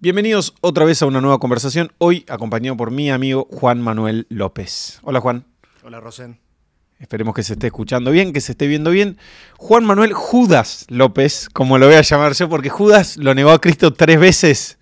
Bienvenidos otra vez a una nueva conversación, hoy acompañado por mi amigo Juan Manuel López. Hola Juan. Hola Rosén. Esperemos que se esté escuchando bien, que se esté viendo bien. Juan Manuel Judas López, como lo voy a llamar yo, porque Judas lo negó a Cristo 3 veces.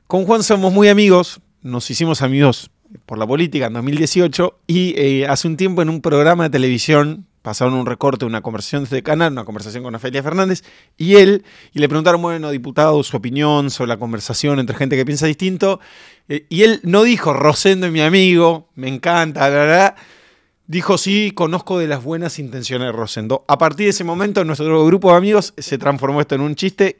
Con Juan somos muy amigos, nos hicimos amigos por la política en 2018 y hace un tiempo en un programa de televisión pasaron un recorte, una conversación de canal, una conversación con Ofelia Fernández y le preguntaron, bueno, diputado, su opinión sobre la conversación entre gente que piensa distinto, y él no dijo, Rosendo es mi amigo, me encanta, bla, bla, bla. Dijo, sí, conozco de las buenas intenciones de Rosendo. A partir de ese momento, nuestro grupo de amigos se transformó esto en un chiste.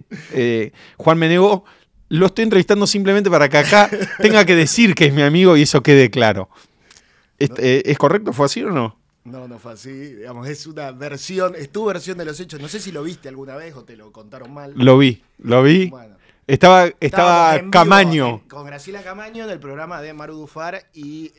Juan me negó. Lo estoy entrevistando simplemente para que acá tenga que decir que es mi amigo y eso quede claro. ¿Es correcto? ¿Fue así o no? No, no fue así. Digamos, es una versión, es tu versión de los hechos. No sé si lo viste alguna vez o te lo contaron mal. Lo vi. Bueno, Estaba estábamos en Camaño. vivo, con Graciela Camaño en el programa de Maru Dufar y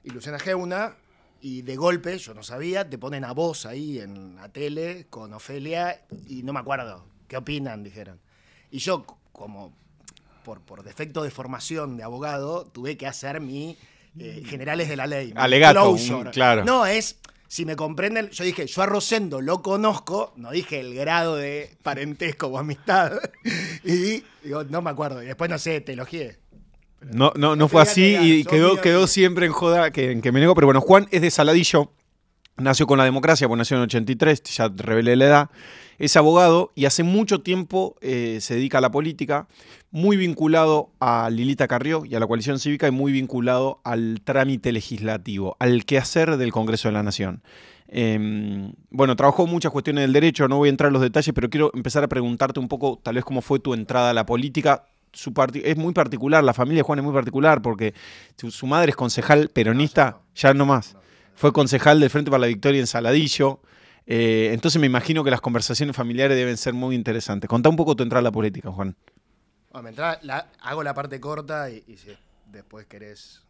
Luciana Geuna. Y de golpe, yo no sabía, te ponen a vos ahí en la tele con Ofelia y no me acuerdo. ¿Qué opinan? Dijeron. Y yo, como por defecto de formación de abogado, tuve que hacer mi generales de la ley. Alegato, claro. No, si me comprenden, yo dije, yo a Rosendo lo conozco, no dije el grado de parentesco o amistad. Y digo, no me acuerdo. Y después, no sé, te elogié. No fue así y quedó siempre en joda en que me negó. Pero bueno, Juan es de Saladillo, nació con la democracia, pues nació en 83, ya revelé la edad. Es abogado y hace mucho tiempo se dedica a la política, muy vinculado a Lilita Carrió y a la coalición cívica y muy vinculado al trámite legislativo, al quehacer del Congreso de la Nación. Bueno, trabajó muchas cuestiones del derecho, no voy a entrar en los detalles, pero quiero empezar a preguntarte un poco, tal vez, cómo fue tu entrada a la política. Es muy particular, la familia de Juan es muy particular, porque su madre es concejal peronista, ya no más. Fue concejal del Frente para la Victoria en Saladillo. Entonces me imagino que las conversaciones familiares deben ser muy interesantes. Contá un poco tu entrada a la política, Juan. Bueno, hago la parte corta y si después querés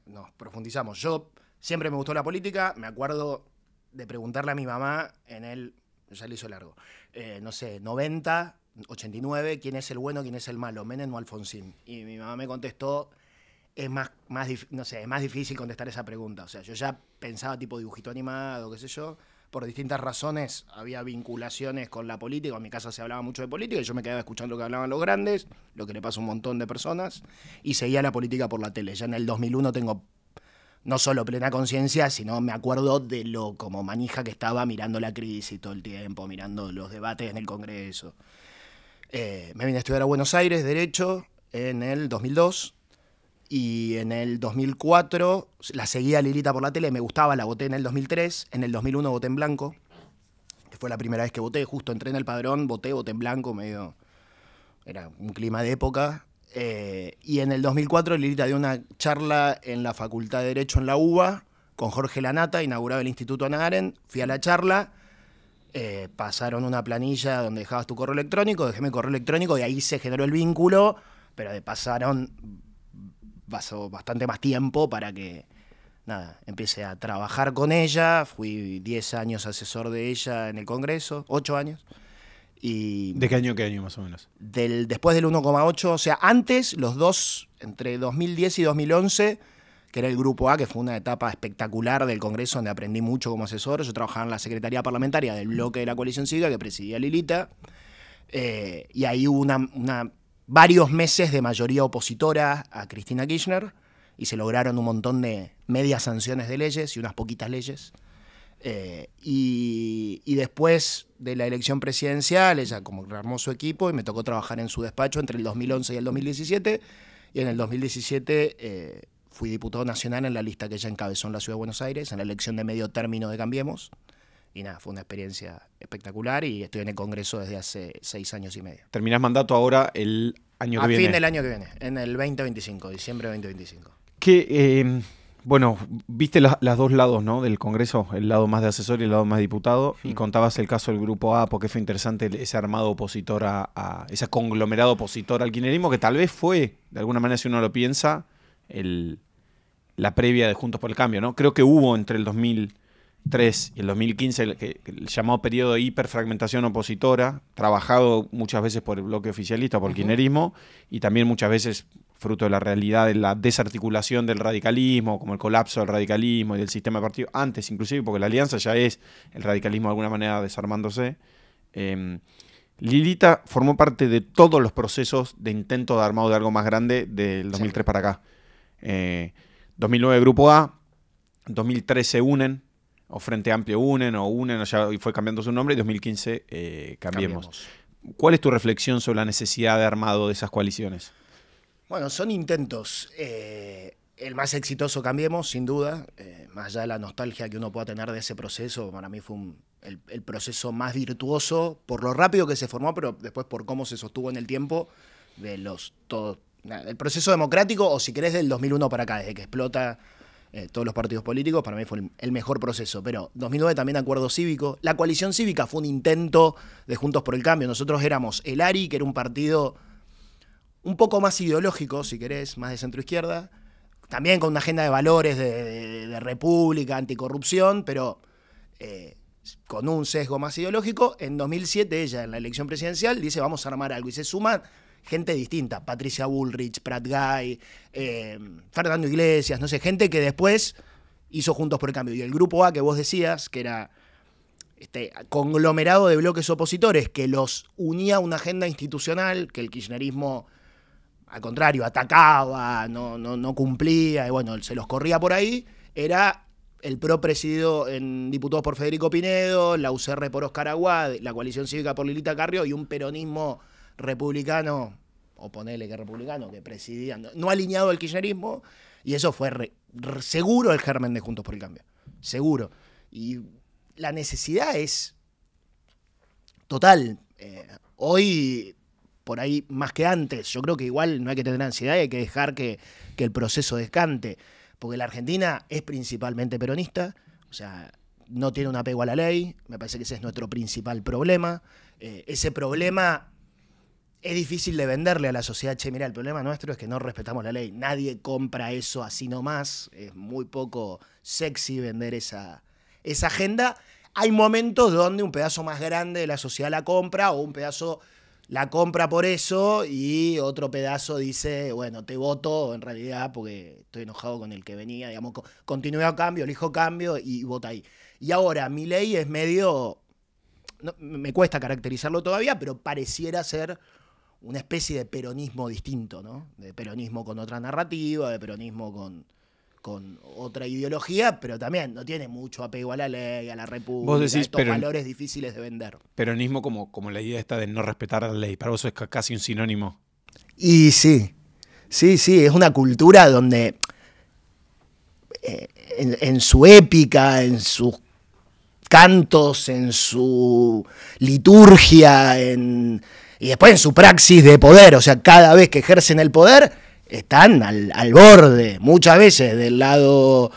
nos profundizamos. Yo siempre me gustó la política, me acuerdo de preguntarle a mi mamá ya le hizo largo, no sé, 90, 89, quién es el bueno, quién es el malo, Menem o Alfonsín. Y mi mamá me contestó, es más difícil contestar esa pregunta. O sea, yo ya pensaba tipo dibujito animado, qué sé yo. Por distintas razones había vinculaciones con la política. En mi casa se hablaba mucho de política y yo me quedaba escuchando lo que hablaban los grandes, lo que le pasa a un montón de personas, y seguía la política por la tele. Ya en el 2001 tengo no solo plena conciencia, sino me acuerdo de lo como manija que estaba mirando la crisis todo el tiempo, mirando los debates en el Congreso. Me vine a estudiar a Buenos Aires, Derecho, en el 2002. Y en el 2004 la seguía Lilita por la tele, me gustaba, la voté en el 2003, en el 2001 voté en blanco, que fue la primera vez que voté, justo entré en el padrón, voté en blanco, era un clima de época. Y en el 2004 Lilita dio una charla en la Facultad de Derecho en la UBA, con Jorge Lanata, inauguraba el Instituto Hannah Arendt, fui a la charla, pasaron una planilla donde dejabas tu correo electrónico, dejé mi correo electrónico y ahí se generó el vínculo, pero pasó bastante más tiempo para que, empecé a trabajar con ella. Fui 10 años asesor de ella en el Congreso, 8 años. Y ¿De qué año más o menos? Después del 1,8, o sea, antes, los dos, entre 2010 y 2011, que era el Grupo A, que fue una etapa espectacular del Congreso donde aprendí mucho como asesor. Yo trabajaba en la Secretaría Parlamentaria del bloque de la Coalición Cívica que presidía Lilita. Y ahí hubo varios meses de mayoría opositora a Cristina Kirchner y se lograron un montón de medias sanciones de leyes y unas poquitas leyes. Y después de la elección presidencial, ella como rearmó su equipo y me tocó trabajar en su despacho entre el 2011 y el 2017. Y en el 2017 fui diputado nacional en la lista que ella encabezó en la Ciudad de Buenos Aires, en la elección de medio término de Cambiemos. Y fue una experiencia espectacular y estoy en el Congreso desde hace 6 años y medio. Terminás mandato ahora el año que viene. A fin del año que viene, en el 2025, diciembre de 2025. Bueno, viste los dos lados, ¿no?, del Congreso, el lado más de asesor y el lado más de diputado, y contabas el caso del Grupo A, porque fue interesante ese armado opositor ese conglomerado opositor al kirchnerismo, que tal vez fue, de alguna manera, si uno lo piensa, la previa de Juntos por el Cambio, ¿no? Creo que hubo entre el 2000 2003 y el 2015, el llamado periodo de hiperfragmentación opositora, trabajado muchas veces por el bloque oficialista, por el kirchnerismo, y también muchas veces fruto de la realidad de la desarticulación del radicalismo, como el colapso del radicalismo y del sistema de partido, antes inclusive, porque la alianza ya es el radicalismo de alguna manera desarmándose. Lilita formó parte de todos los procesos de intento de armado de algo más grande del 2003 para acá. 2009 Grupo A, 2013 se unen, o Frente Amplio unen, o ya fue cambiando su nombre, y 2015 Cambiemos. ¿Cuál es tu reflexión sobre la necesidad de armado de esas coaliciones? Bueno, son intentos. El más exitoso Cambiemos, sin duda, más allá de la nostalgia que uno pueda tener de ese proceso, para mí fue el proceso más virtuoso, por lo rápido que se formó, pero después por cómo se sostuvo en el tiempo, el proceso democrático, o si querés del 2001 para acá, desde que explota todos los partidos políticos, para mí fue el mejor proceso. Pero 2009 también acuerdo cívico. La coalición cívica fue un intento de Juntos por el Cambio. Nosotros éramos el ARI, que era un partido un poco más ideológico, si querés, más de centro-izquierda, también con una agenda de valores de república, anticorrupción, pero con un sesgo más ideológico. En 2007 ella, en la elección presidencial, dice vamos a armar algo, y se suma gente distinta, Patricia Bullrich, Prat Guy, Fernando Iglesias, no sé, gente que después hizo Juntos por el Cambio. Y el Grupo A que vos decías, que era este conglomerado de bloques opositores que los unía a una agenda institucional que el kirchnerismo, al contrario, atacaba, no cumplía, y bueno, se los corría por ahí, era el PRO presidido en diputados por Federico Pinedo, la UCR por Oscar Aguad, la coalición cívica por Lilita Carrió, y un peronismo republicano, o ponele que republicano, que presidían, no alineado al kirchnerismo, y eso fue seguro el germen de Juntos por el Cambio, seguro. Y la necesidad es total. Hoy, por ahí, más que antes, yo creo que igual no hay que tener ansiedad, hay que dejar que el proceso descante, porque la Argentina es principalmente peronista, o sea, no tiene un apego a la ley, me parece que ese es nuestro principal problema. Ese problema es difícil de venderle a la sociedad. Che, mira, el problema nuestro es que no respetamos la ley. Nadie compra eso así nomás. Es muy poco sexy vender esa agenda. Hay momentos donde un pedazo más grande de la sociedad la compra, o un pedazo la compra por eso y otro pedazo dice, bueno, te voto en realidad porque estoy enojado con el que venía, digamos, continuidad a cambio, elijo cambio y vota ahí. Y ahora, Milei es medio, no, me cuesta caracterizarlo todavía, pero pareciera ser una especie de peronismo distinto, ¿no? De peronismo con otra narrativa, de peronismo con otra ideología, pero también no tiene mucho apego a la ley, a la república, vos decís, estos valores difíciles de vender. Peronismo como la idea esta de no respetar la ley, para vos es casi un sinónimo. Y sí, es una cultura donde en su épica, en sus cantos, en su liturgia, y después en su praxis de poder, o sea, cada vez que ejercen el poder, están al borde, muchas veces del lado,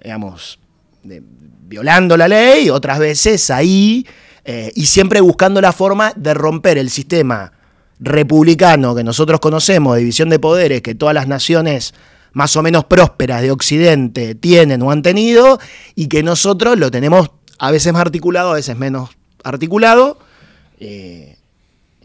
digamos, violando la ley, otras veces ahí, y siempre buscando la forma de romper el sistema republicano que nosotros conocemos, de división de poderes, que todas las naciones más o menos prósperas de Occidente tienen o han tenido, y que nosotros lo tenemos a veces más articulado, a veces menos articulado.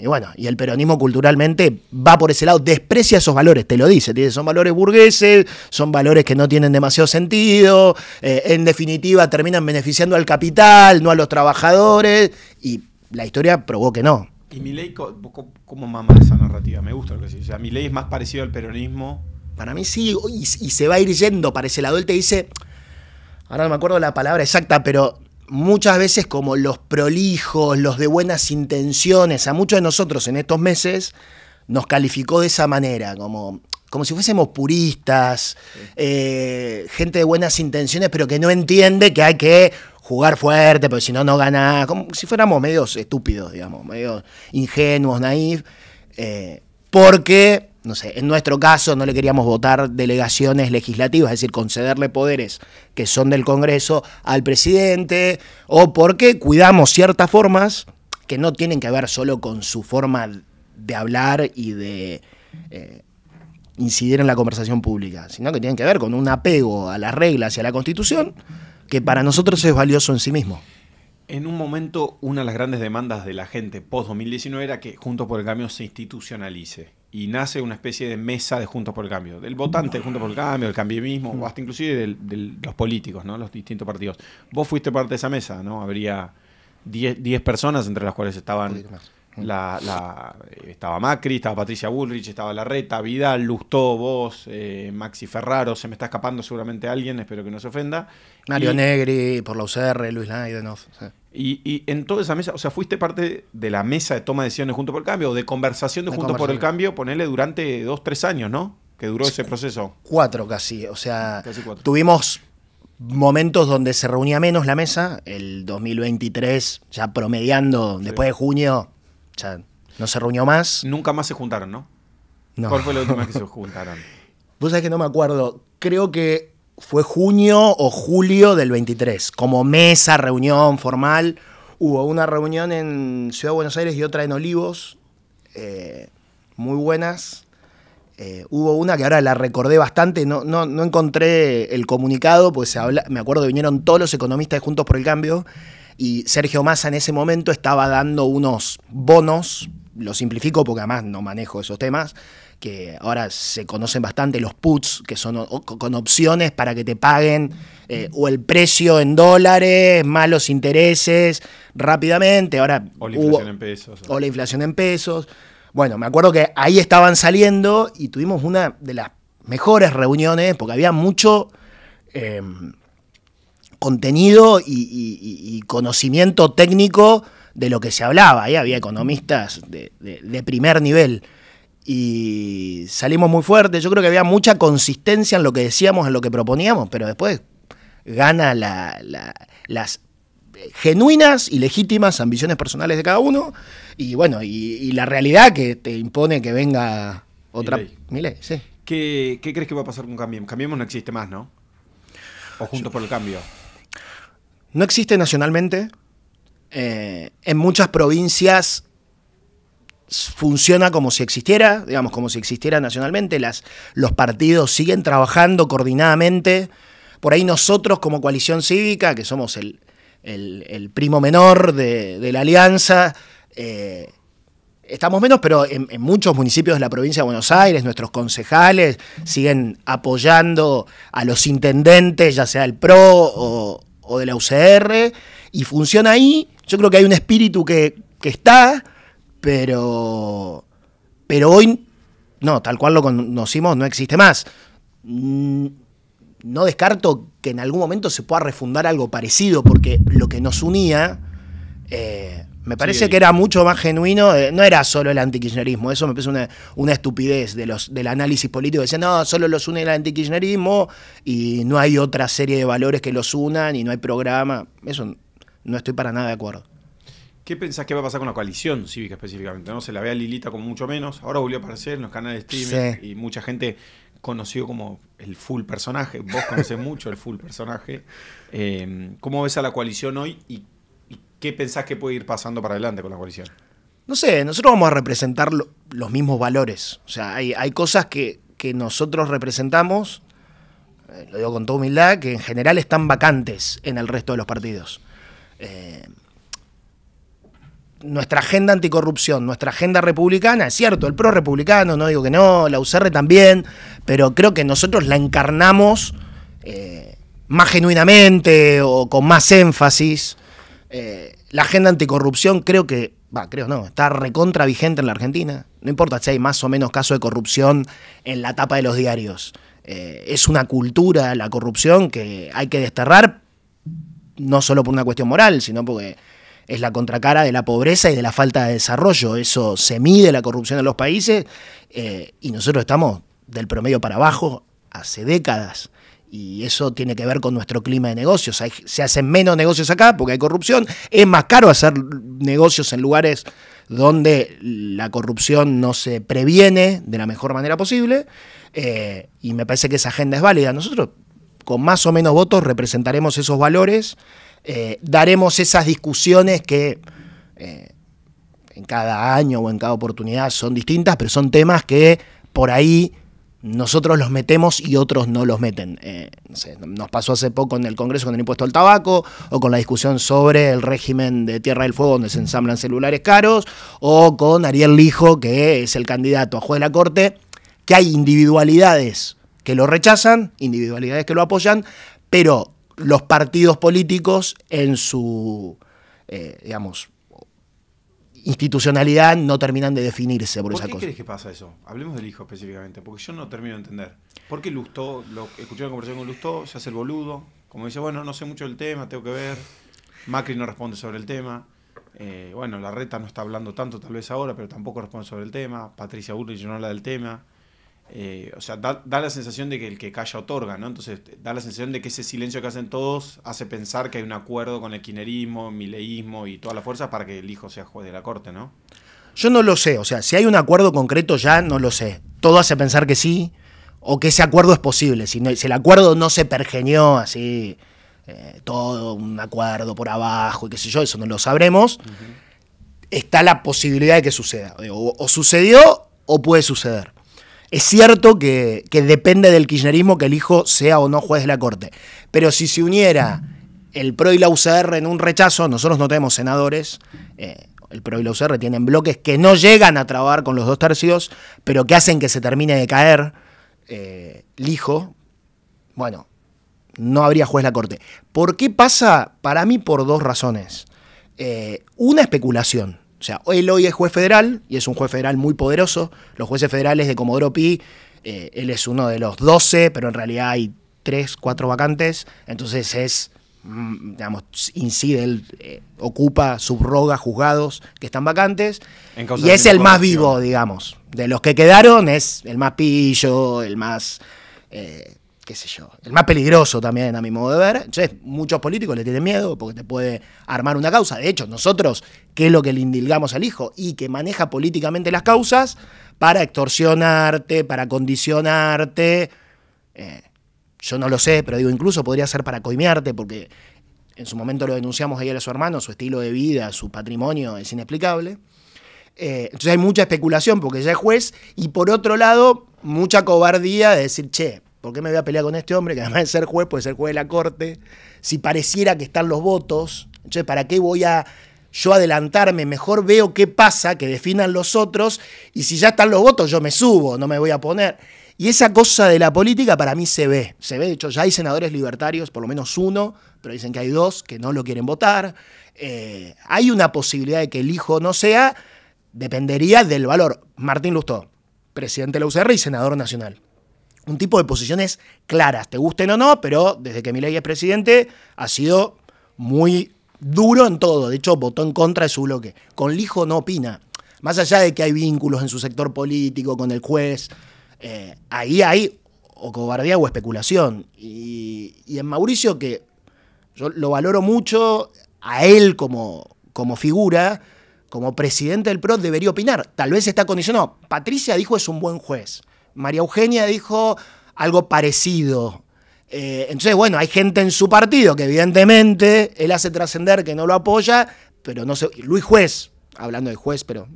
Y bueno, y el peronismo culturalmente va por ese lado, desprecia esos valores, te lo dice, son valores burgueses, son valores que no tienen demasiado sentido, en definitiva terminan beneficiando al capital, no a los trabajadores, y la historia probó que no. ¿Y Milei cómo mama esa narrativa? Me gusta lo que decís. O sea, Milei es más parecido al peronismo. Para mí sí, y se va a ir yendo para ese lado. Él te dice, ahora no me acuerdo la palabra exacta, pero muchas veces como los prolijos, los de buenas intenciones, a muchos de nosotros en estos meses nos calificó de esa manera, como si fuésemos puristas, gente de buenas intenciones, pero que no entiende que hay que jugar fuerte, porque si no, no gana, como si fuéramos medios estúpidos, digamos, medios ingenuos, naif, porque, no sé, en nuestro caso no le queríamos votar delegaciones legislativas, es decir, concederle poderes que son del Congreso al presidente, o porque cuidamos ciertas formas que no tienen que ver solo con su forma de hablar y de incidir en la conversación pública, sino que tienen que ver con un apego a las reglas y a la Constitución, que para nosotros es valioso en sí mismo. En un momento, una de las grandes demandas de la gente post-2019 era que Juntos por el Cambio se institucionalice y nace una especie de mesa de Juntos por el Cambio, del votante de Juntos por el Cambio, del cambimismo, o hasta inclusive de los políticos, ¿no? Los distintos partidos. Vos fuiste parte de esa mesa, ¿no? Habría 10 personas, entre las cuales estaban estaba Macri, estaba Patricia Bullrich, estaba Larreta, Vidal, Lustó, vos, Maxi Ferraro, se me está escapando seguramente alguien, espero que no se ofenda. Mario Negri, por la UCR, Luis Leidenhoff. Sí. Y en toda esa mesa, o sea, fuiste parte de la mesa de toma de decisiones Juntos por el Cambio, o de conversación de Juntos por el Cambio, ponele durante 2-3 años, ¿no? Que duró ese proceso. 4 casi, o sea, casi 4. Tuvimos momentos donde se reunía menos la mesa, el 2023 ya promediando, después de junio, ya no se reunió más. Nunca más se juntaron, ¿no? No. ¿Cuál fue la última vez que se juntaron? Vos sabés que no me acuerdo, creo que fue junio o julio del 23, como mesa, reunión formal. Hubo una reunión en Ciudad de Buenos Aires y otra en Olivos, muy buenas. Hubo una que ahora la recordé bastante, no encontré el comunicado, pues me acuerdo que vinieron todos los economistas de Juntos por el Cambio y Sergio Massa en ese momento estaba dando unos bonos, lo simplifico porque además no manejo esos temas, que ahora se conocen bastante, los puts, que son con opciones para que te paguen o el precio en dólares, más los intereses rápidamente. Ahora o la inflación en pesos. O la inflación en pesos. Bueno, me acuerdo que ahí estaban saliendo y tuvimos una de las mejores reuniones porque había mucho contenido y conocimiento técnico de lo que se hablaba. Ahí había economistas de primer nivel. Y salimos muy fuertes. Yo creo que había mucha consistencia en lo que decíamos, en lo que proponíamos, pero después gana las genuinas y legítimas ambiciones personales de cada uno. Y bueno, y la realidad que te impone que venga otra Milei, sí. ¿Qué crees que va a pasar con Cambiemos? Cambiemos no existe más, ¿no? O Juntos por el Cambio. No existe nacionalmente. En muchas provincias funciona como si existiera, digamos, como si existiera nacionalmente. Los partidos siguen trabajando coordinadamente. Por ahí nosotros como coalición cívica, que somos el primo menor de la alianza, estamos menos, pero en muchos municipios de la provincia de Buenos Aires, nuestros concejales siguen apoyando a los intendentes, ya sea del PRO o de la UCR, y funciona ahí. Yo creo que hay un espíritu que está, pero hoy, no, tal cual lo conocimos, no existe más. No descarto que en algún momento se pueda refundar algo parecido, porque lo que nos unía, me parece que era mucho más genuino, no era solo el antikirchnerismo, eso me parece una estupidez del análisis político, decían, no, solo los une el antikirchnerismo y no hay otra serie de valores que los unan y no hay programa. Eso no estoy para nada de acuerdo. ¿Qué pensás que va a pasar con la coalición cívica específicamente? ¿No? Se la ve a Lilita como mucho menos, ahora volvió a aparecer en los canales de streaming y mucha gente conoció como el full personaje, vos conocés mucho el full personaje. ¿Cómo ves a la coalición hoy y qué pensás que puede ir pasando para adelante con la coalición? No sé, nosotros vamos a representar los mismos valores. O sea, hay cosas que nosotros representamos, lo digo con toda humildad, que en general están vacantes en el resto de los partidos. Nuestra agenda anticorrupción, nuestra agenda republicana, es cierto, el PRO republicano, no digo que no, la UCR también, pero creo que nosotros la encarnamos más genuinamente o con más énfasis. La agenda anticorrupción está recontra vigente en la Argentina. No importa si hay más o menos casos de corrupción en la tapa de los diarios. Es una cultura la corrupción que hay que desterrar, no solo por una cuestión moral, sino porque es la contracara de la pobreza y de la falta de desarrollo. Eso se mide la corrupción en los países y nosotros estamos del promedio para abajo hace décadas. Y eso tiene que ver con nuestro clima de negocios. Se hacen menos negocios acá porque hay corrupción. Es más caro hacer negocios en lugares donde la corrupción no se previene de la mejor manera posible. Y me parece que esa agenda es válida. Nosotros, con más o menos votos, representaremos esos valores. Daremos esas discusiones que en cada año o en cada oportunidad son distintas, pero son temas que por ahí nosotros los metemos y otros no los meten. No sé, nos pasó hace poco en el Congreso con el impuesto al tabaco, o con la discusión sobre el régimen de Tierra del Fuego donde se ensamblan celulares caros, o con Ariel Lijo, que es el candidato a juez de la Corte, que hay individualidades que lo rechazan, individualidades que lo apoyan, pero los partidos políticos en su, digamos, institucionalidad no terminan de definirse por esa cosa. ¿Por qué crees que pasa eso? Hablemos del Hijo específicamente, porque yo no termino de entender. ¿Por qué Lustó, escuché una conversación con Lustó, se hace el boludo, como dice, bueno, no sé mucho del tema, tengo que ver, Macri no responde sobre el tema, bueno, Larreta no está hablando tanto tal vez ahora, pero tampoco responde sobre el tema, Patricia Bullrich no habla del tema, o sea, da la sensación de que el que calla otorga, ¿no? Entonces da la sensación de que ese silencio que hacen todos hace pensar que hay un acuerdo con el kirchnerismo, mileísmo y todas las fuerzas para que el Hijo sea juez de la Corte, ¿no? Yo no lo sé, o sea, si hay un acuerdo concreto ya no lo sé. Todo hace pensar que sí, o que ese acuerdo es posible. Si el acuerdo no se pergeñó así, todo un acuerdo por abajo y qué sé yo, eso no lo sabremos, está la posibilidad de que suceda. O sucedió o puede suceder. Es cierto que depende del kirchnerismo que el Hijo sea o no juez de la Corte. Pero si se uniera el PRO y la UCR en un rechazo, nosotros no tenemos senadores, el PRO y la UCR tienen bloques que no llegan a trabar con los 2/3, pero que hacen que se termine de caer Lijo, bueno, no habría juez de la Corte. ¿Por qué pasa? Para mí por dos razones. Una, especulación. O sea, él hoy es juez federal, y es un juez federal muy poderoso. Los jueces federales de Comodoro Pi, él es uno de los 12, pero en realidad hay 3, 4 vacantes. Entonces es, digamos, incide, él ocupa, subroga juzgados que están vacantes. Y es el más vivo, digamos. De los que quedaron es el más pillo, el más, qué sé yo, el más peligroso también a mi modo de ver. Entonces muchos políticos le tienen miedo porque te puede armar una causa. De hecho, nosotros, ¿qué es lo que le indilgamos al Hijo? Y que maneja políticamente las causas para extorsionarte, para condicionarte. Yo no lo sé, pero digo, incluso podría ser para coimearte, porque en su momento lo denunciamos ayer a su hermano, su estilo de vida, su patrimonio es inexplicable. Entonces hay mucha especulación porque ya es juez, y por otro lado, mucha cobardía de decir, che, ¿por qué me voy a pelear con este hombre que además de ser juez puede ser juez de la Corte? Si pareciera que están los votos, entonces ¿para qué voy a yo adelantarme? Mejor veo qué pasa, que definan los otros, y si ya están los votos yo me subo, no me voy a poner. Y esa cosa de la política para mí se ve, de hecho ya hay senadores libertarios, por lo menos uno, pero dicen que hay 2 que no lo quieren votar. Hay una posibilidad de que el Hijo no sea, dependería del valor. Martín Lustó, presidente de la UCR y senador nacional. Un tipo de posiciones claras, te gusten o no, pero desde que Milei es presidente ha sido muy duro en todo. De hecho, votó en contra de su bloque. Con Lijo no opina. Más allá de que hay vínculos en su sector político con el juez, ahí hay o cobardía o especulación. Y en Mauricio, que yo lo valoro mucho, a él como figura, como presidente del PRO, debería opinar. Tal vez está condicionado. Patricia dijo es un buen juez. María Eugenia dijo algo parecido. Entonces, bueno, hay gente en su partido que evidentemente él hace trascender que no lo apoya, pero no sé. Luis Juez, hablando de juez, pero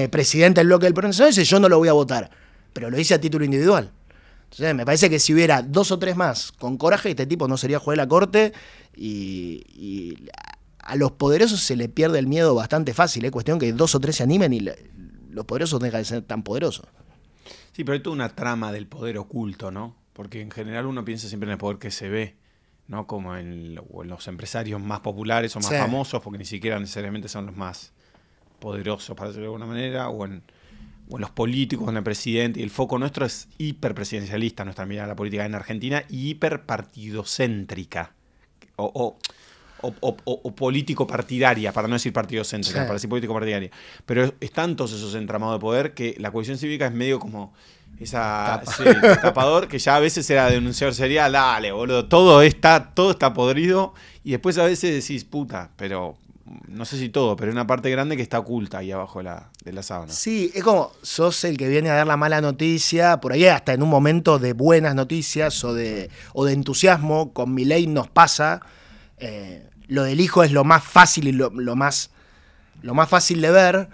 presidente del bloque del PRO, dice yo no lo voy a votar, pero lo dice a título individual. Entonces, me parece que si hubiera 2 o 3 más con coraje, este tipo no sería juez de la Corte, y a los poderosos se le pierde el miedo bastante fácil. Es cuestión que 2 o 3 se animen y los poderosos dejan de ser tan poderosos. Sí, pero hay toda una trama del poder oculto, ¿no? Porque en general uno piensa siempre en el poder que se ve, ¿no? Como en los empresarios más populares o más famosos, porque ni siquiera necesariamente son los más poderosos, para decirlo de alguna manera, o en los políticos, en el presidente. Y el foco nuestro es hiperpresidencialista, nuestra mirada a la política en Argentina, y hiperpartidocéntrica. O político partidaria, para no decir partidocéntrica, para decir político partidaria. Pero están todos esos entramados de poder que la cohesión cívica es medio como tapador, que ya a veces era denunciador serial, dale, boludo, todo está podrido, y después a veces decís, puta, pero no sé si todo, pero hay una parte grande que está oculta ahí abajo de la sábana. Sí, es como sos el que viene a dar la mala noticia, por ahí hasta en un momento de buenas noticias o de entusiasmo, con Milei nos pasa. Lo del Hijo es lo más fácil y lo más fácil de ver.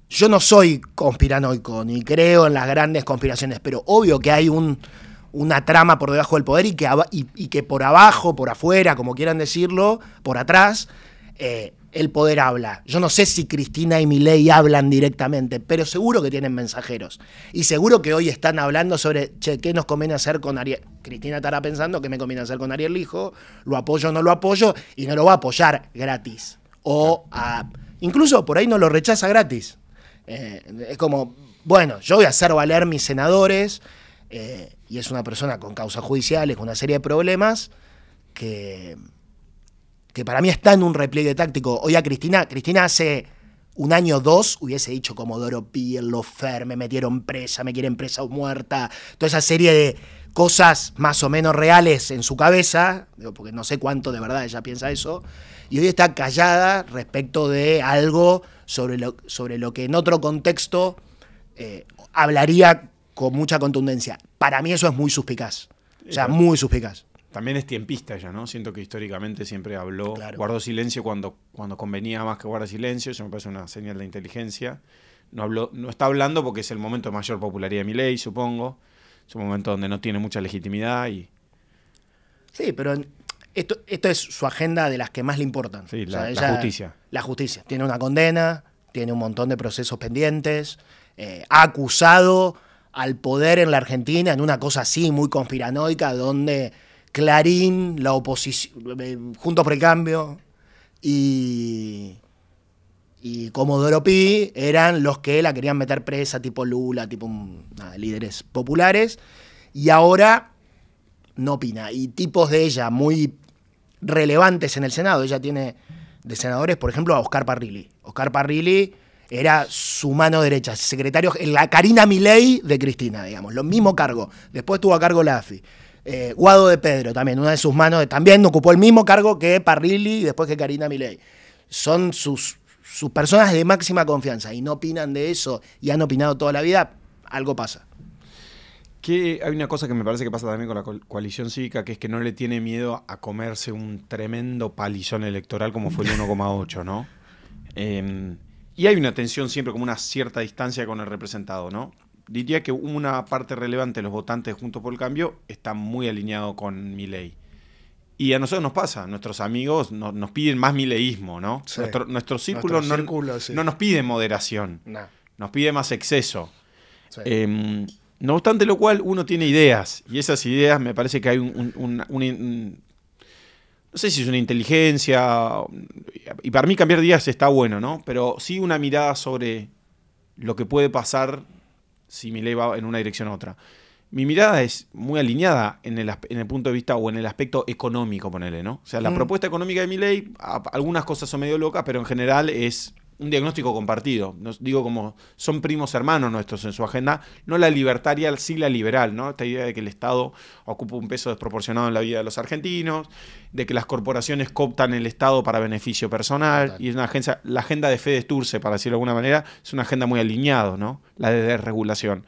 yo no soy conspiranoico, ni creo en las grandes conspiraciones, pero obvio que hay una trama por debajo del poder y que por abajo, por afuera, como quieran decirlo, por atrás, el poder habla. Yo no sé si Cristina y Milei hablan directamente, pero seguro que tienen mensajeros. Y seguro que hoy están hablando sobre, che, ¿qué nos conviene hacer con Ariel? Cristina estará pensando qué me conviene hacer con Ariel Lijo, lo apoyo o no lo apoyo, y no lo va a apoyar gratis. Incluso por ahí no lo rechaza gratis. Es como, bueno, yo voy a hacer valer mis senadores, y es una persona con causas judiciales, con una serie de problemas, que para mí está en un repliegue táctico. Hoy a Cristina hace un año o dos hubiese dicho Comodoro Pi, el Lofer, me metieron presa, me quieren presa o muerta, toda esa serie de cosas más o menos reales en su cabeza, porque no sé cuánto de verdad ella piensa eso, y hoy está callada respecto de algo sobre lo que en otro contexto hablaría con mucha contundencia. Para mí eso es muy suspicaz, o sea, muy suspicaz. También es tiempista ella, ¿no? Siento que históricamente siempre habló, Claro. Guardó silencio cuando convenía más que guardar silencio, eso me parece una señal de inteligencia. No está hablando porque es el momento de mayor popularidad de Milei, supongo. Es un momento donde no tiene mucha legitimidad y... Sí, pero esto es su agenda de las que más le importan. Sí, O sea, la justicia. La justicia. Tiene una condena, tiene un montón de procesos pendientes, ha acusado al poder en la Argentina en una cosa así muy conspiranoica, donde Clarín, la oposición, Juntos por el Cambio y Comodoro Pi eran los que la querían meter presa, tipo Lula, tipo líderes populares, y ahora no opina. Y tipos de ella muy relevantes en el Senado. Ella tiene de senadores, por ejemplo, a Oscar Parrilli. Oscar Parrilli era su mano derecha, secretario, la Karina Milei de Cristina, digamos, lo mismo cargo. Después tuvo a cargo la AFI. Guado de Pedro también, una de sus manos, también ocupó el mismo cargo que Parrilli y después que Karina Milei. Son sus personas de máxima confianza y no opinan de eso y han opinado toda la vida, algo pasa. Que hay una cosa que me parece que pasa también con la coalición cívica, que es que no le tiene miedo a comerse un tremendo palizón electoral como fue el 1,8, ¿no? Y hay una tensión siempre, como una cierta distancia con el representado, ¿no? Diría que una parte relevante de los votantes de Juntos por el Cambio está muy alineado con Milei. Y a nosotros nos pasa, nuestros amigos nos piden más mileísmo, ¿no? Sí. Nuestro círculo, sí. no nos pide moderación, No. nos pide más exceso. Sí. No obstante lo cual, uno tiene ideas, y esas ideas me parece que hay no sé si es una inteligencia, y para mí cambiar de ideas está bueno, ¿no? Pero sí una mirada sobre lo que puede pasar si Milei va en una dirección u otra. Mi mirada es muy alineada en el punto de vista o en el aspecto económico, ponele, ¿no? O sea, la propuesta económica de Milei, algunas cosas son medio locas, pero en general es un diagnóstico compartido. Nos digo, como son primos hermanos nuestros en su agenda, no la libertaria, sí la liberal, ¿no? Esta idea de que el Estado ocupa un peso desproporcionado en la vida de los argentinos, de que las corporaciones cooptan el Estado para beneficio personal. Total. Y es la agenda de Fede Sturze, para decirlo de alguna manera, es una agenda muy alineada, ¿no? La de desregulación.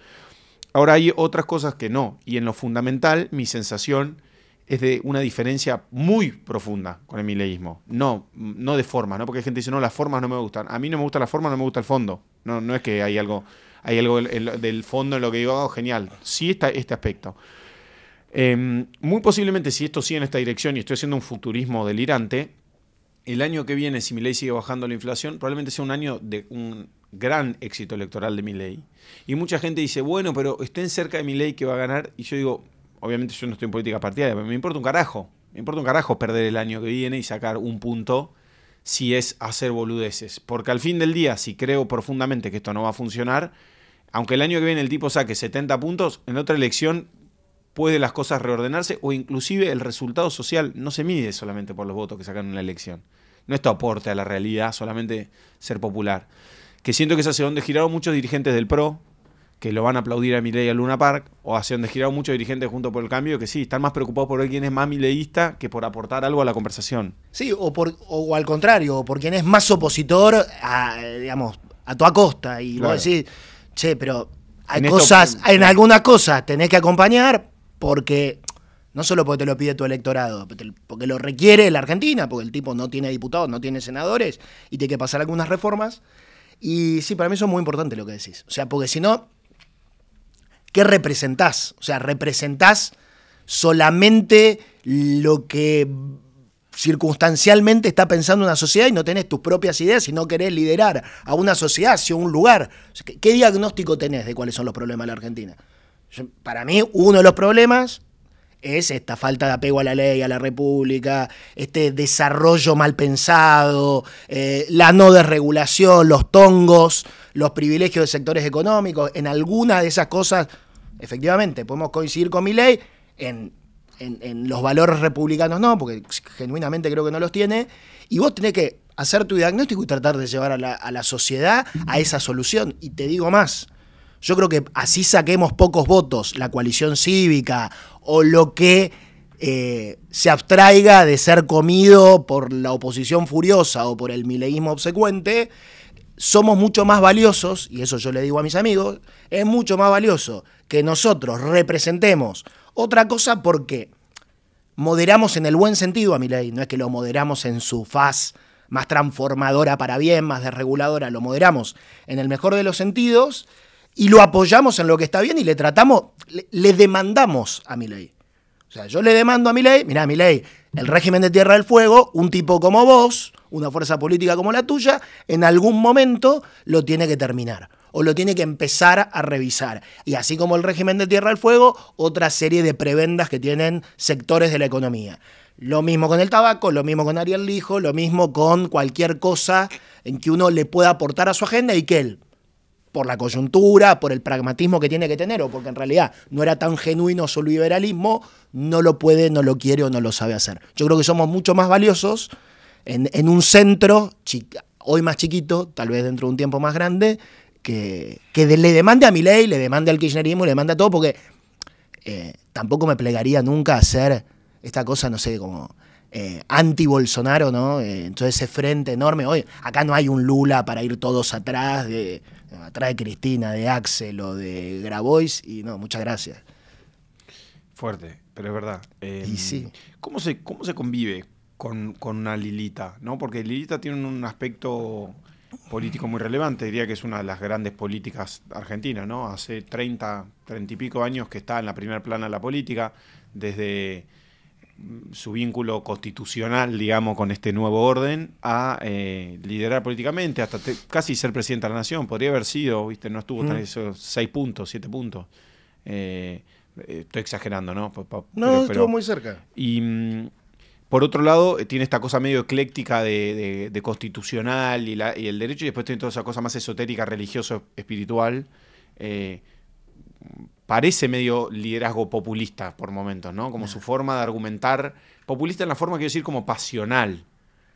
Ahora hay otras cosas que no, y en lo fundamental mi sensación es de una diferencia muy profunda con el mileísmo, no de forma, ¿no? Porque hay gente que dice, no, las formas no me gustan. A mí no me gusta la forma, no me gusta el fondo. No es que hay algo del fondo en lo que digo, oh, genial. Sí está este aspecto. Muy posiblemente, si esto sigue en esta dirección, y estoy haciendo un futurismo delirante, el año que viene, si Milei sigue bajando la inflación, probablemente sea un año de un gran éxito electoral de Milei. Y mucha gente dice, bueno, pero estén cerca de Milei que va a ganar. Y yo digo, obviamente yo no estoy en política partidaria, pero me importa un carajo. Me importa un carajo perder el año que viene y sacar un punto si es hacer boludeces. Porque al fin del día, si creo profundamente que esto no va a funcionar, aunque el año que viene el tipo saque 70 puntos, en otra elección puede las cosas reordenarse, o inclusive el resultado social no se mide solamente por los votos que sacan en una elección. No es tu aporte a la realidad, solamente ser popular. Que siento que es hacia donde giraron muchos dirigentes del PRO, que lo van a aplaudir a Milei y a Luna Park, o hacia donde giraron muchos dirigentes Juntos por el Cambio, que sí, están más preocupados por ver quién es más mileísta que por aportar algo a la conversación. Sí, o al contrario, por quien es más opositor digamos, a toda costa. Y claro, vos decís, che, pero hay cosas, en algunas cosas tenés que acompañar, porque no solo porque te lo pide tu electorado, porque lo requiere la Argentina, porque el tipo no tiene diputados, no tiene senadores, y tiene que pasar algunas reformas. Y sí, para mí eso es muy importante lo que decís. O sea, porque si no, ¿qué representás? O sea, representás solamente lo que circunstancialmente está pensando una sociedad y no tenés tus propias ideas y no querés liderar a una sociedad hacia un lugar. O sea, ¿qué diagnóstico tenés de cuáles son los problemas de la Argentina? Para mí, uno de los problemas es esta falta de apego a la ley, a la república, este desarrollo mal pensado, la no desregulación, los tongos, los privilegios de sectores económicos. En alguna de esas cosas, efectivamente, podemos coincidir con Milei, en los valores republicanos no, porque genuinamente creo que no los tiene, y vos tenés que hacer tu diagnóstico y tratar de llevar a la sociedad a esa solución. Y te digo más, yo creo que así saquemos pocos votos, la coalición cívica o lo que se abstraiga de ser comido por la oposición furiosa o por el mileísmo obsecuente, somos mucho más valiosos, y eso yo le digo a mis amigos, es mucho más valioso que nosotros representemos otra cosa porque moderamos en el buen sentido a Milei, no es que lo moderamos en su faz más transformadora para bien, más desreguladora, lo moderamos en el mejor de los sentidos y lo apoyamos en lo que está bien y le tratamos, le demandamos a Milei. O sea, yo le demando a Milei, mirá Milei, el régimen de Tierra del Fuego, un tipo como vos, una fuerza política como la tuya, en algún momento lo tiene que terminar o lo tiene que empezar a revisar. Y así como el régimen de Tierra del Fuego, otra serie de prebendas que tienen sectores de la economía. Lo mismo con el tabaco, lo mismo con Ariel Lijo, lo mismo con cualquier cosa en que uno le pueda aportar a su agenda y que él, por la coyuntura, por el pragmatismo que tiene que tener, o porque en realidad no era tan genuino su liberalismo, no lo puede, no lo quiere o no lo sabe hacer. Yo creo que somos mucho más valiosos en un centro, hoy más chiquito, tal vez dentro de un tiempo más grande, que le demande a Milei, le demande al kirchnerismo, le demande a todo, porque tampoco me plegaría nunca a hacer esta cosa, no sé, como anti-Bolsonaro, ¿no? Entonces ese frente enorme. Hoy acá no hay un Lula para ir todos atrás de Cristina, de Axel o de Grabois, y no, muchas gracias. Fuerte, pero es verdad. Y sí. ¿Cómo se convive con una Lilita, ¿no? Porque Lilita tiene un aspecto político muy relevante, diría que es una de las grandes políticas argentinas, ¿no? Hace 30 y pico años que está en la primera plana de la política, desde su vínculo constitucional, digamos, con este nuevo orden, a liderar políticamente, hasta casi ser presidenta de la nación. Podría haber sido, ¿viste? No estuvo tan esos 6 puntos, 7 puntos. Estoy exagerando, ¿no? No, estuvo muy cerca. Y por otro lado, tiene esta cosa medio ecléctica de constitucional y el derecho, y después tiene toda esa cosa más esotérica, religioso, espiritual. Parece medio liderazgo populista por momentos, ¿no? Como su forma de argumentar. Populista en la forma, quiero decir, como pasional.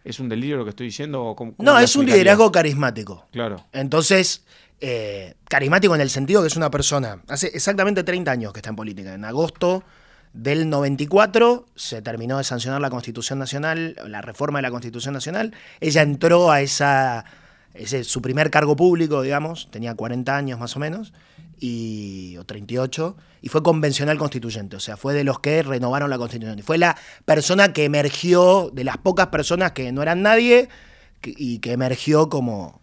¿Es un delirio lo que estoy diciendo? No, es un liderazgo carismático. Claro. Entonces, carismático en el sentido que es una persona. Hace exactamente 30 años que está en política. En agosto del 94 se terminó de sancionar la Constitución Nacional, la reforma de la Constitución Nacional. Ella entró a su primer cargo público, digamos, tenía 40 años más o menos, o 38, y fue convencional constituyente, o sea, fue de los que renovaron la Constitución. Y fue la persona que emergió, de las pocas personas que no eran nadie, y que emergió como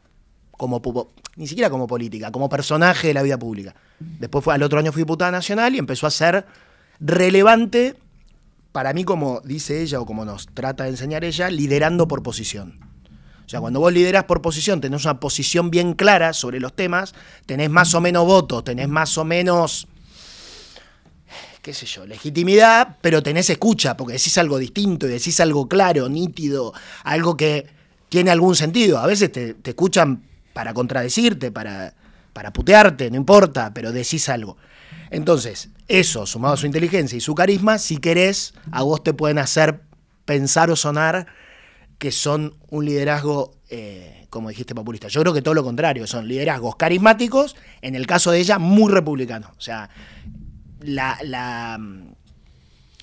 ni siquiera como política, como personaje de la vida pública. Después al otro año fue diputada nacional y empezó a ser relevante, para mí, como dice ella o como nos trata de enseñar ella, liderando por posición. O sea, cuando vos liderás por posición, tenés una posición bien clara sobre los temas, tenés más o menos votos, tenés más o menos, qué sé yo, legitimidad, pero tenés escucha, porque decís algo distinto y decís algo claro, nítido, algo que tiene algún sentido. A veces te escuchan para contradecirte, para putearte, no importa, pero decís algo. Entonces, eso, sumado a su inteligencia y su carisma, si querés, a vos te pueden hacer pensar o sonar que son un liderazgo, como dijiste, populista. Yo creo que todo lo contrario, son liderazgos carismáticos, en el caso de ella, muy republicanos. O sea,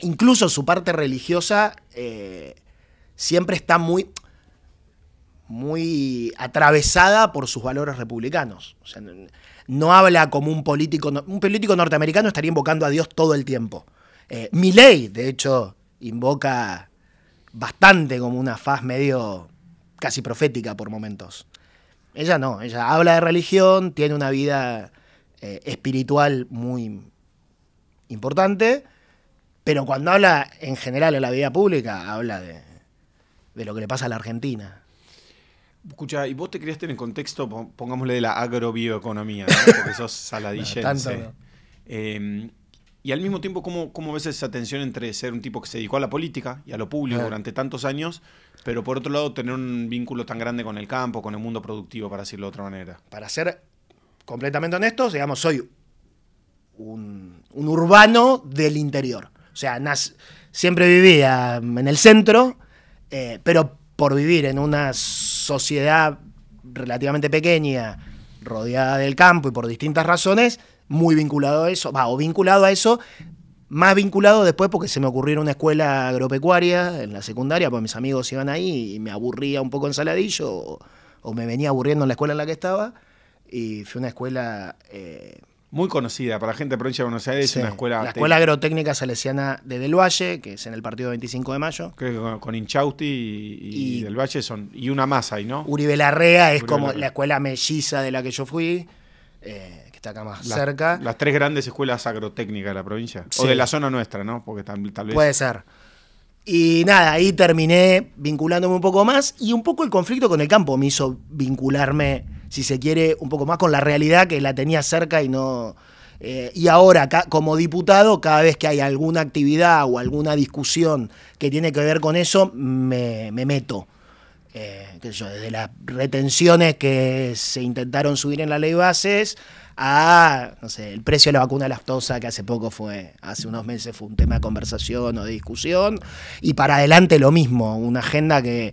incluso su parte religiosa siempre está muy atravesada por sus valores republicanos. O sea, no habla como un político norteamericano estaría invocando a Dios todo el tiempo. Milei, de hecho, invoca bastante como una faz medio casi profética por momentos. Ella no, ella habla de religión, tiene una vida espiritual muy importante, pero cuando habla en general en la vida pública, habla de lo que le pasa a la Argentina. Escucha, y vos te criaste en el contexto, pongámosle, de la agrobioeconomía, ¿no? Porque sos saladillense. No, tanto no. Y al mismo tiempo, ¿cómo ves esa tensión entre ser un tipo que se dedicó a la política y a lo público durante tantos años, pero por otro lado tener un vínculo tan grande con el campo, con el mundo productivo, para decirlo de otra manera? Para ser completamente honestos, digamos, soy un urbano del interior. O sea, siempre vivía en el centro, pero por vivir en una sociedad relativamente pequeña, rodeada del campo y por distintas razones, muy vinculado a eso, o vinculado a eso, más vinculado después porque se me ocurrió ir a una escuela agropecuaria en la secundaria, porque mis amigos iban ahí y me aburría un poco en Saladillo, o me venía aburriendo en la escuela en la que estaba, y fui a una escuela... muy conocida para la gente de provincia de Buenos Aires, sí, una escuela... La Escuela Agrotécnica Salesiana de Del Valle, que es en el partido 25 de mayo. Creo que con Inchausti y Del Valle son... Y una más ahí, ¿no? Uribe Larrea es Uribe como Larrea. la escuela melliza de la que yo fui, que está acá más cerca. Las tres grandes escuelas agrotécnicas de la provincia. Sí. O de la zona nuestra, ¿no? Porque tal vez... Puede ser. Y nada, ahí terminé vinculándome un poco más, y un poco el conflicto con el campo me hizo vincularme, si se quiere, un poco más con la realidad, que la tenía cerca y no... y ahora, como diputado, cada vez que hay alguna actividad o alguna discusión que tiene que ver con eso, me meto. Qué sé yo, desde las retenciones que se intentaron subir en la ley bases a, no sé, el precio de la vacuna lactosa, que hace unos meses fue un tema de conversación o de discusión, y para adelante lo mismo, una agenda que,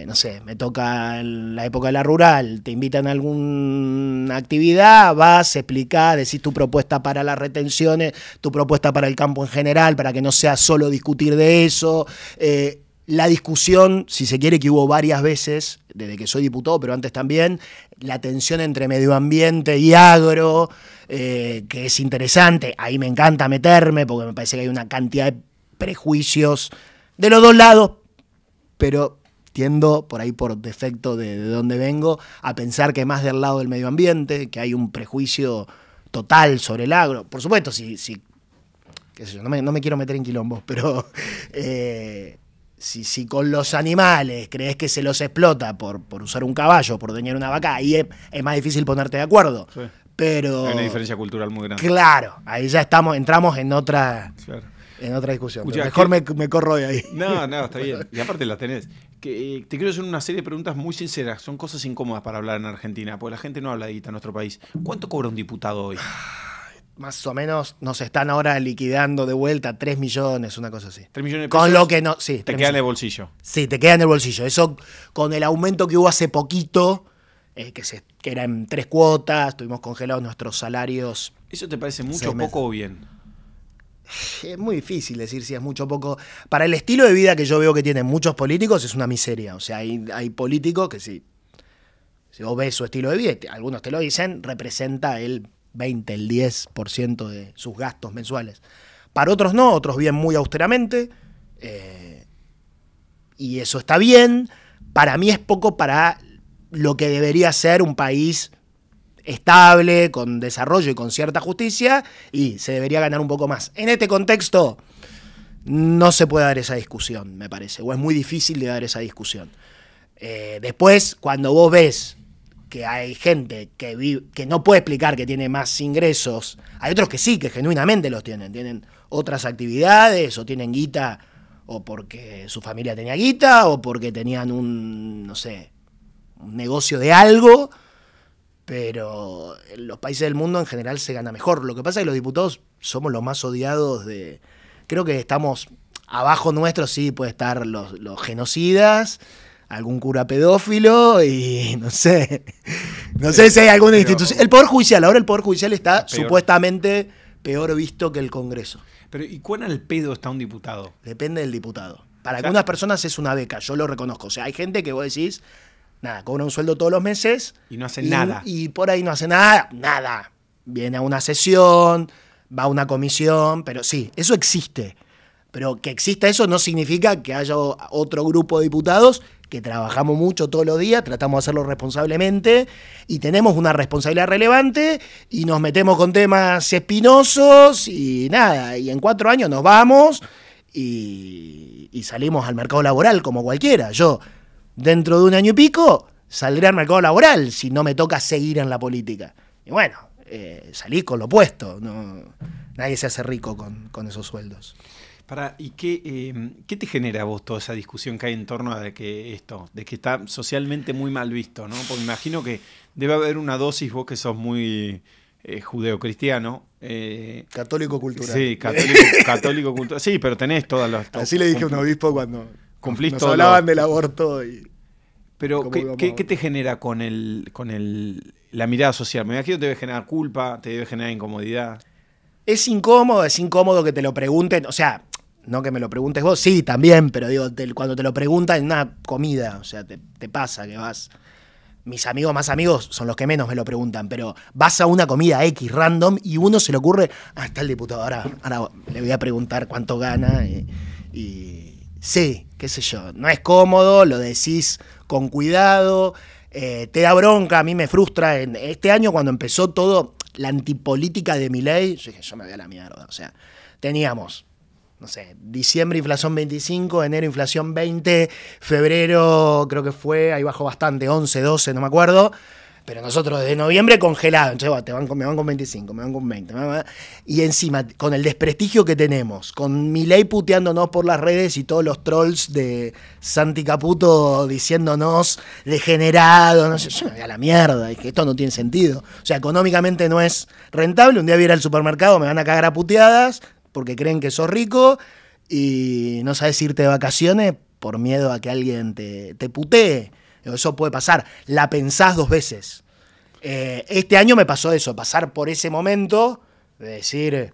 no sé, me toca en la época de la rural, te invitan a alguna actividad, vas, explicás, decís tu propuesta para las retenciones, tu propuesta para el campo en general, para que no sea solo discutir de eso. La discusión, si se quiere, que hubo varias veces, desde que soy diputado, pero antes también, la tensión entre medio ambiente y agro, que es interesante. Ahí me encanta meterme, porque me parece que hay una cantidad de prejuicios de los dos lados, pero tiendo, por ahí por defecto de donde vengo, a pensar que más del lado del medio ambiente, que hay un prejuicio total sobre el agro. Por supuesto, qué sé yo, no me quiero meter en quilombos, pero... Si con los animales crees que se los explota por usar un caballo, por dañar una vaca, ahí es más difícil ponerte de acuerdo. Sí. Pero... Hay una diferencia cultural muy grande. Claro, ahí ya entramos en otra discusión. Escuchá, mejor me corro de ahí. No, está bien. Y aparte la tenés. Te quiero hacer una serie de preguntas muy sinceras. Son cosas incómodas para hablar en Argentina, porque la gente no habla de guita en nuestro país. ¿Cuánto cobra un diputado hoy? Más o menos nos están ahora liquidando de vuelta 3 millones, una cosa así. 3 millones de pesos. Con lo que no... Sí, te queda en el bolsillo. Sí, te queda en el bolsillo. Eso con el aumento que hubo hace poquito, que era en 3 cuotas, tuvimos congelados nuestros salarios. ¿Eso te parece mucho, poco o bien? Es muy difícil decir si es mucho o poco. Para el estilo de vida que yo veo que tienen muchos políticos, es una miseria. O sea, hay políticos que si vos ves su estilo de vida, algunos te lo dicen, representa el 20, el 10% de sus gastos mensuales. Para otros no, otros viven muy austeramente, y eso está bien. Para mí es poco para lo que debería ser un país estable, con desarrollo y con cierta justicia, y se debería ganar un poco más. En este contexto no se puede dar esa discusión, me parece, o es muy difícil de dar esa discusión. Después, cuando vos ves que hay gente que no puede explicar que tiene más ingresos, hay otros que sí, que genuinamente los tienen otras actividades, o tienen guita, o porque su familia tenía guita, o porque tenían un negocio de algo, pero en los países del mundo en general se gana mejor. Lo que pasa es que los diputados somos los más odiados creo que estamos abajo nuestro, sí, puede estar los genocidas, algún cura pedófilo y no sé si hay alguna institución. El Poder Judicial, ahora el Poder Judicial está supuestamente peor visto que el Congreso. Pero ¿y cuán al pedo está un diputado? Depende del diputado. Para algunas personas es una beca, yo lo reconozco. O sea, hay gente que vos decís, nada, cobra un sueldo todos los meses. Y no hace nada. Y por ahí no hace nada. Viene a una sesión, va a una comisión, pero sí, eso existe. Pero que exista eso no significa que haya otro grupo de diputados que trabajamos mucho todos los días, tratamos de hacerlo responsablemente y tenemos una responsabilidad relevante y nos metemos con temas espinosos y nada, y en 4 años nos vamos y salimos al mercado laboral como cualquiera. Yo, dentro de 1 año y pico, saldré al mercado laboral si no me toca seguir en la política. Y bueno, salí con lo puesto, no, nadie se hace rico con esos sueldos. ¿Y qué te genera a vos toda esa discusión que hay en torno a de que está socialmente muy mal visto, ¿no? Porque me imagino que debe haber una dosis, vos que sos muy judeocristiano. Católico cultural. Sí, católico cultural. Sí, pero tenés todas las... Así le dije a un obispo cuando cumplís nos todo hablaban del aborto. Pero, ¿qué te genera con la mirada social? Me imagino que te debe generar culpa, te debe generar incomodidad. Es incómodo que te lo pregunten, o sea, no que me lo preguntes vos, sí, también, pero digo, cuando te lo preguntan en una comida, o sea, te pasa que vas... Mis amigos más amigos son los que menos me lo preguntan, pero vas a una comida X random y uno se le ocurre, está el diputado, ahora le voy a preguntar cuánto gana y sí, qué sé yo, no es cómodo, lo decís con cuidado, te da bronca, a mí me frustra. En este año cuando empezó todo, la antipolítica de Milei, yo dije, yo me voy a la mierda, o sea, teníamos... No sé, diciembre inflación 25, enero inflación 20, febrero creo que fue, ahí bajó bastante, 11, 12, no me acuerdo. Pero nosotros desde noviembre congelado, entonces me van con 25, me van con 20. Y encima, con el desprestigio que tenemos, con Milei puteándonos por las redes y todos los trolls de Santi Caputo diciéndonos degenerado, no sé, yo me voy a la mierda, es que esto no tiene sentido. O sea, económicamente no es rentable, un día voy a ir al supermercado, me van a cagar a puteadas, porque creen que sos rico y no sabes irte de vacaciones por miedo a que alguien te putee. Eso puede pasar. La pensás 2 veces. Este año me pasó eso, pasar por ese momento de decir,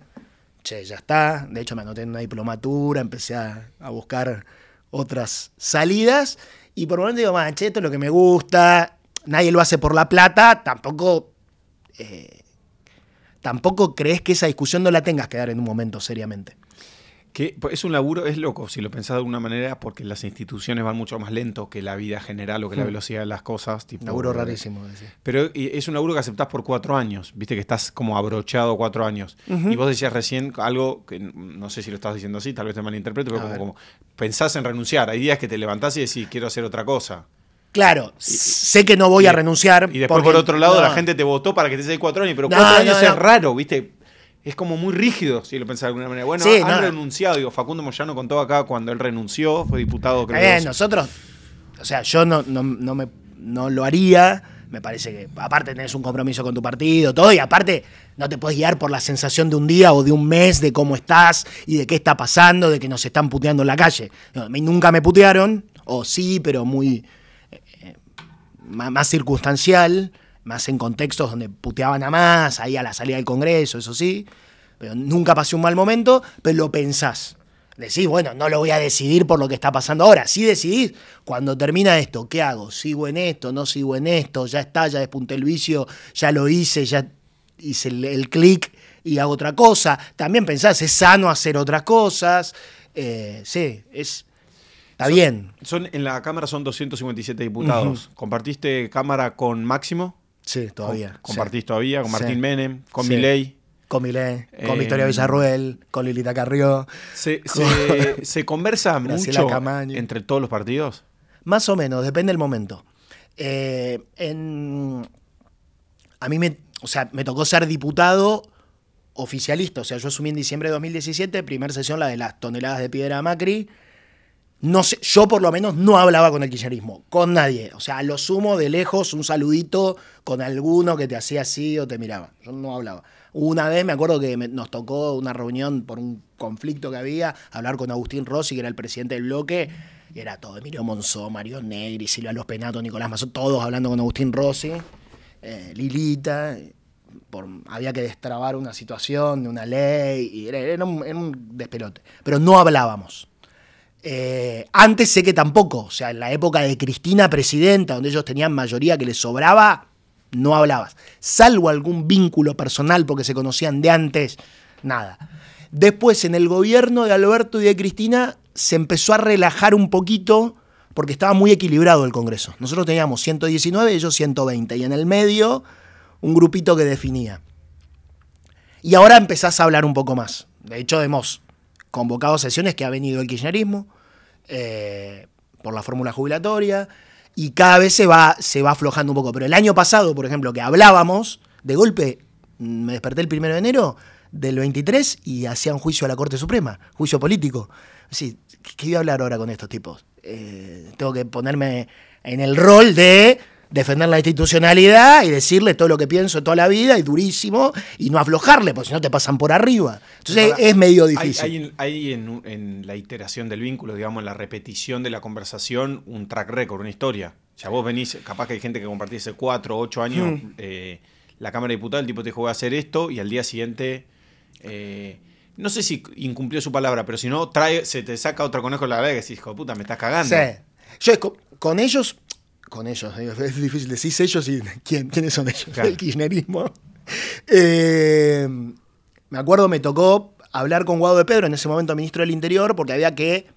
che, ya está. De hecho me anoté en una diplomatura, empecé a buscar otras salidas y por un momento digo, che, esto es lo que me gusta. Nadie lo hace por la plata, tampoco crees que esa discusión no la tengas que dar en un momento seriamente. Que es un laburo, es loco si lo pensás de alguna manera, porque las instituciones van mucho más lento que la vida general o que la velocidad de las cosas. Tipo, laburo rarísimo. Decir. Pero es un laburo que aceptás por 4 años, viste que estás como abrochado 4 años. Y vos decías recién algo que no sé si lo estás diciendo así, tal vez te malinterpreto, pero como pensás en renunciar. Hay días que te levantás y decís, quiero hacer otra cosa. Claro, sé que no voy a renunciar. Y después, por otro lado, la gente te votó para que te des 4 años, pero 4 años es raro, ¿viste? Es como muy rígido, si lo pensás de alguna manera. Bueno, sí, han renunciado. Digo, Facundo Moyano contó acá cuando él renunció, fue diputado, creo. Nosotros, o sea, yo no lo haría. Me parece que, aparte, tenés un compromiso con tu partido, todo, y aparte, no te puedes guiar por la sensación de un día o de un mes de cómo estás y de qué está pasando, de que nos están puteando en la calle. No, a mí nunca me putearon, o sí, pero muy... más circunstancial, más en contextos donde puteaban a más, ahí a la salida del Congreso, eso sí, pero nunca pasé un mal momento, pero lo pensás. Decís, bueno, no lo voy a decidir por lo que está pasando ahora. Sí decidís, cuando termina esto, ¿qué hago? ¿Sigo en esto? ¿No sigo en esto? Ya está, ya despunté el vicio, ya lo hice, ya hice el clic y hago otra cosa. También pensás, es sano hacer otras cosas. Sí, está bien. En la Cámara son 257 diputados. ¿Compartiste Cámara con Máximo? Sí, todavía. ¿Compartís todavía? ¿Con Martín Menem? ¿Con Milei? Con Milei, con Victoria Villarruel, con Lilita Carrió. ¿Se conversa mucho entre todos los partidos? Más o menos, depende del momento. A mí me tocó ser diputado oficialista. O sea, yo asumí en diciembre de 2017, primera sesión, la de las toneladas de piedra a Macri. No sé, yo por lo menos no hablaba con el kirchnerismo, con nadie. O sea, a lo sumo, de lejos, un saludito con alguno que te hacía así o te miraba. Yo no hablaba. Una vez me acuerdo que nos tocó una reunión por un conflicto que había, hablar con Agustín Rossi, que era el presidente del bloque, y era todo, Emilio Monzó, Mario Negri, Silvia Los Penato, Nicolás Mazón, todos hablando con Agustín Rossi, Lilita. Había que destrabar una situación de una ley, y era un despelote. Pero no hablábamos. Antes sé que tampoco, o sea, en la época de Cristina presidenta, donde ellos tenían mayoría que les sobraba, no hablabas. Salvo algún vínculo personal porque se conocían de antes, nada. Después, en el gobierno de Alberto y de Cristina, se empezó a relajar un poquito porque estaba muy equilibrado el Congreso. Nosotros teníamos 119, ellos 120, y en el medio un grupito que definía. Y ahora empezás a hablar un poco más. De hecho, hemos convocado sesiones que ha venido el kirchnerismo por la fórmula jubilatoria, y cada vez se va aflojando un poco. Pero el año pasado, por ejemplo, que hablábamos, de golpe me desperté el 1 de enero del 23 y hacían juicio a la Corte Suprema, juicio político. Así, ¿qué voy a hablar ahora con estos tipos? Tengo que ponerme en el rol de defender la institucionalidad y decirle todo lo que pienso toda la vida, y durísimo, y no aflojarle, porque si no te pasan por arriba. Entonces es medio difícil. Hay en la iteración del vínculo, digamos, en la repetición de la conversación, un track record, una historia. O sea, vos venís, capaz que hay gente que compartí hace 4 o 8 años la Cámara de Diputados, el tipo te dijo voy a hacer esto, y al día siguiente... no sé si incumplió su palabra, pero si no, se te saca otro conejo de la galera y decís, hijo de puta, me estás cagando. Sí. Yo con ellos, es difícil decir ellos y quiénes son ellos, claro. El kirchnerismo. Me acuerdo, me tocó hablar con Guado de Pedro, en ese momento ministro del Interior, porque había que,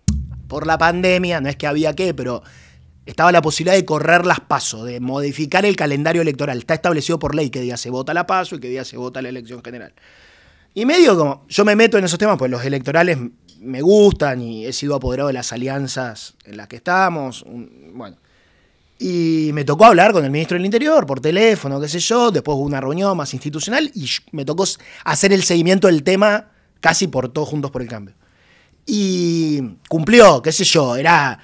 por la pandemia, no es que había que, pero estaba la posibilidad de correr las PASO, de modificar el calendario electoral. Está establecido por ley qué día se vota la PASO y qué día se vota la elección general. Y medio como, yo me meto en esos temas, pues los electorales me gustan y he sido apoderado de las alianzas en las que estamos, bueno. Y me tocó hablar con el ministro del Interior por teléfono, qué sé yo, después hubo una reunión más institucional y me tocó hacer el seguimiento del tema casi por Todos Juntos por el Cambio. Y cumplió, qué sé yo, está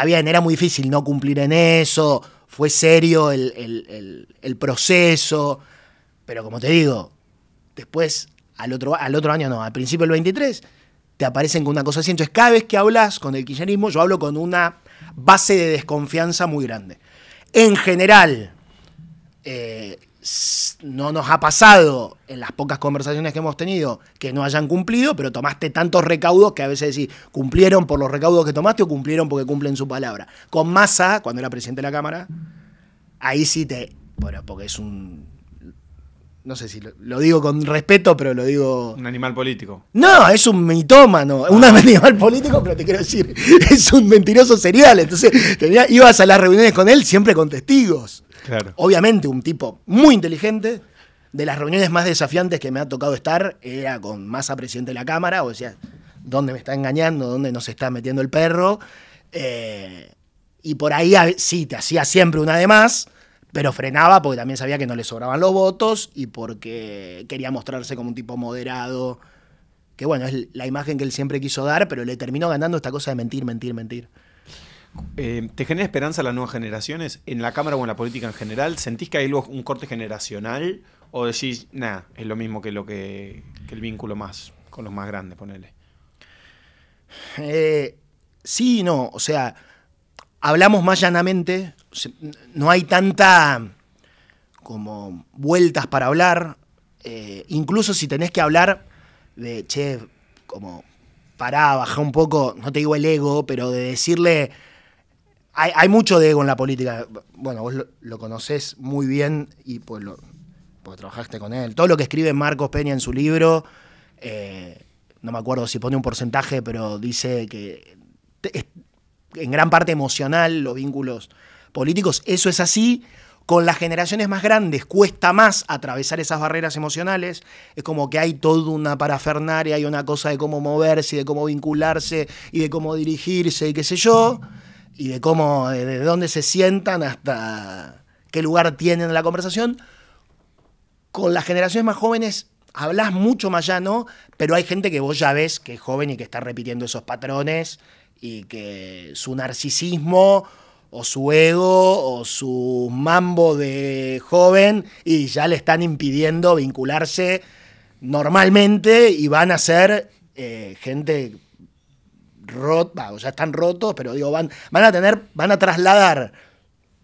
bien, era muy difícil no cumplir en eso, fue serio el proceso, pero como te digo, después, al otro año no, al principio del 23, te aparecen con una cosa así. Entonces, cada vez que hablas con el kirchnerismo, yo hablo con una base de desconfianza muy grande. En general, no nos ha pasado en las pocas conversaciones que hemos tenido que no hayan cumplido, pero tomaste tantos recaudos que a veces decís, ¿cumplieron por los recaudos que tomaste o cumplieron porque cumplen su palabra? Con Massa, cuando era presidente de la Cámara, ahí sí bueno, porque es no sé si lo digo con respeto, pero lo digo... Un animal político. No, es un mitómano, un animal político, pero te quiero decir, es un mentiroso serial. Entonces, ibas a las reuniones con él siempre con testigos. Claro. Obviamente, un tipo muy inteligente. De las reuniones más desafiantes que me ha tocado estar, era con Massa, presidente de la Cámara, o sea, ¿dónde me está engañando? ¿Dónde nos está metiendo el perro? Y por ahí sí, te hacía siempre una de más, pero frenaba porque también sabía que no le sobraban los votos y porque quería mostrarse como un tipo moderado, que bueno, es la imagen que él siempre quiso dar, pero le terminó ganando esta cosa de mentir. ¿Te genera esperanza las nuevas generaciones en la Cámara o en la política en general? ¿Sentís que hay un corte generacional o decís, nada, es lo mismo que el vínculo más con los más grandes, ponele? Sí y no, o sea, hablamos más llanamente, no hay tanta como vueltas para hablar, incluso si tenés que hablar de, che, como pará, bajá un poco, no te digo el ego, pero de decirle, hay mucho de ego en la política, bueno, vos lo conocés muy bien y pues porque trabajaste con él, todo lo que escribe Marcos Peña en su libro, no me acuerdo si pone un porcentaje, pero dice que en gran parte emocional los vínculos políticos, eso es así. Con las generaciones más grandes cuesta más atravesar esas barreras emocionales, es como que hay toda una parafernaria, hay una cosa de cómo moverse, y de cómo vincularse, y de cómo dirigirse, y qué sé yo, y de cómo, de dónde se sientan hasta qué lugar tienen en la conversación. Con las generaciones más jóvenes hablas mucho más llano, pero hay gente que vos ya ves que es joven y que está repitiendo esos patrones, y que su narcisismo o su ego o su mambo de joven y ya le están impidiendo vincularse normalmente y van a ser gente rota, o ya están rotos, pero digo, van a trasladar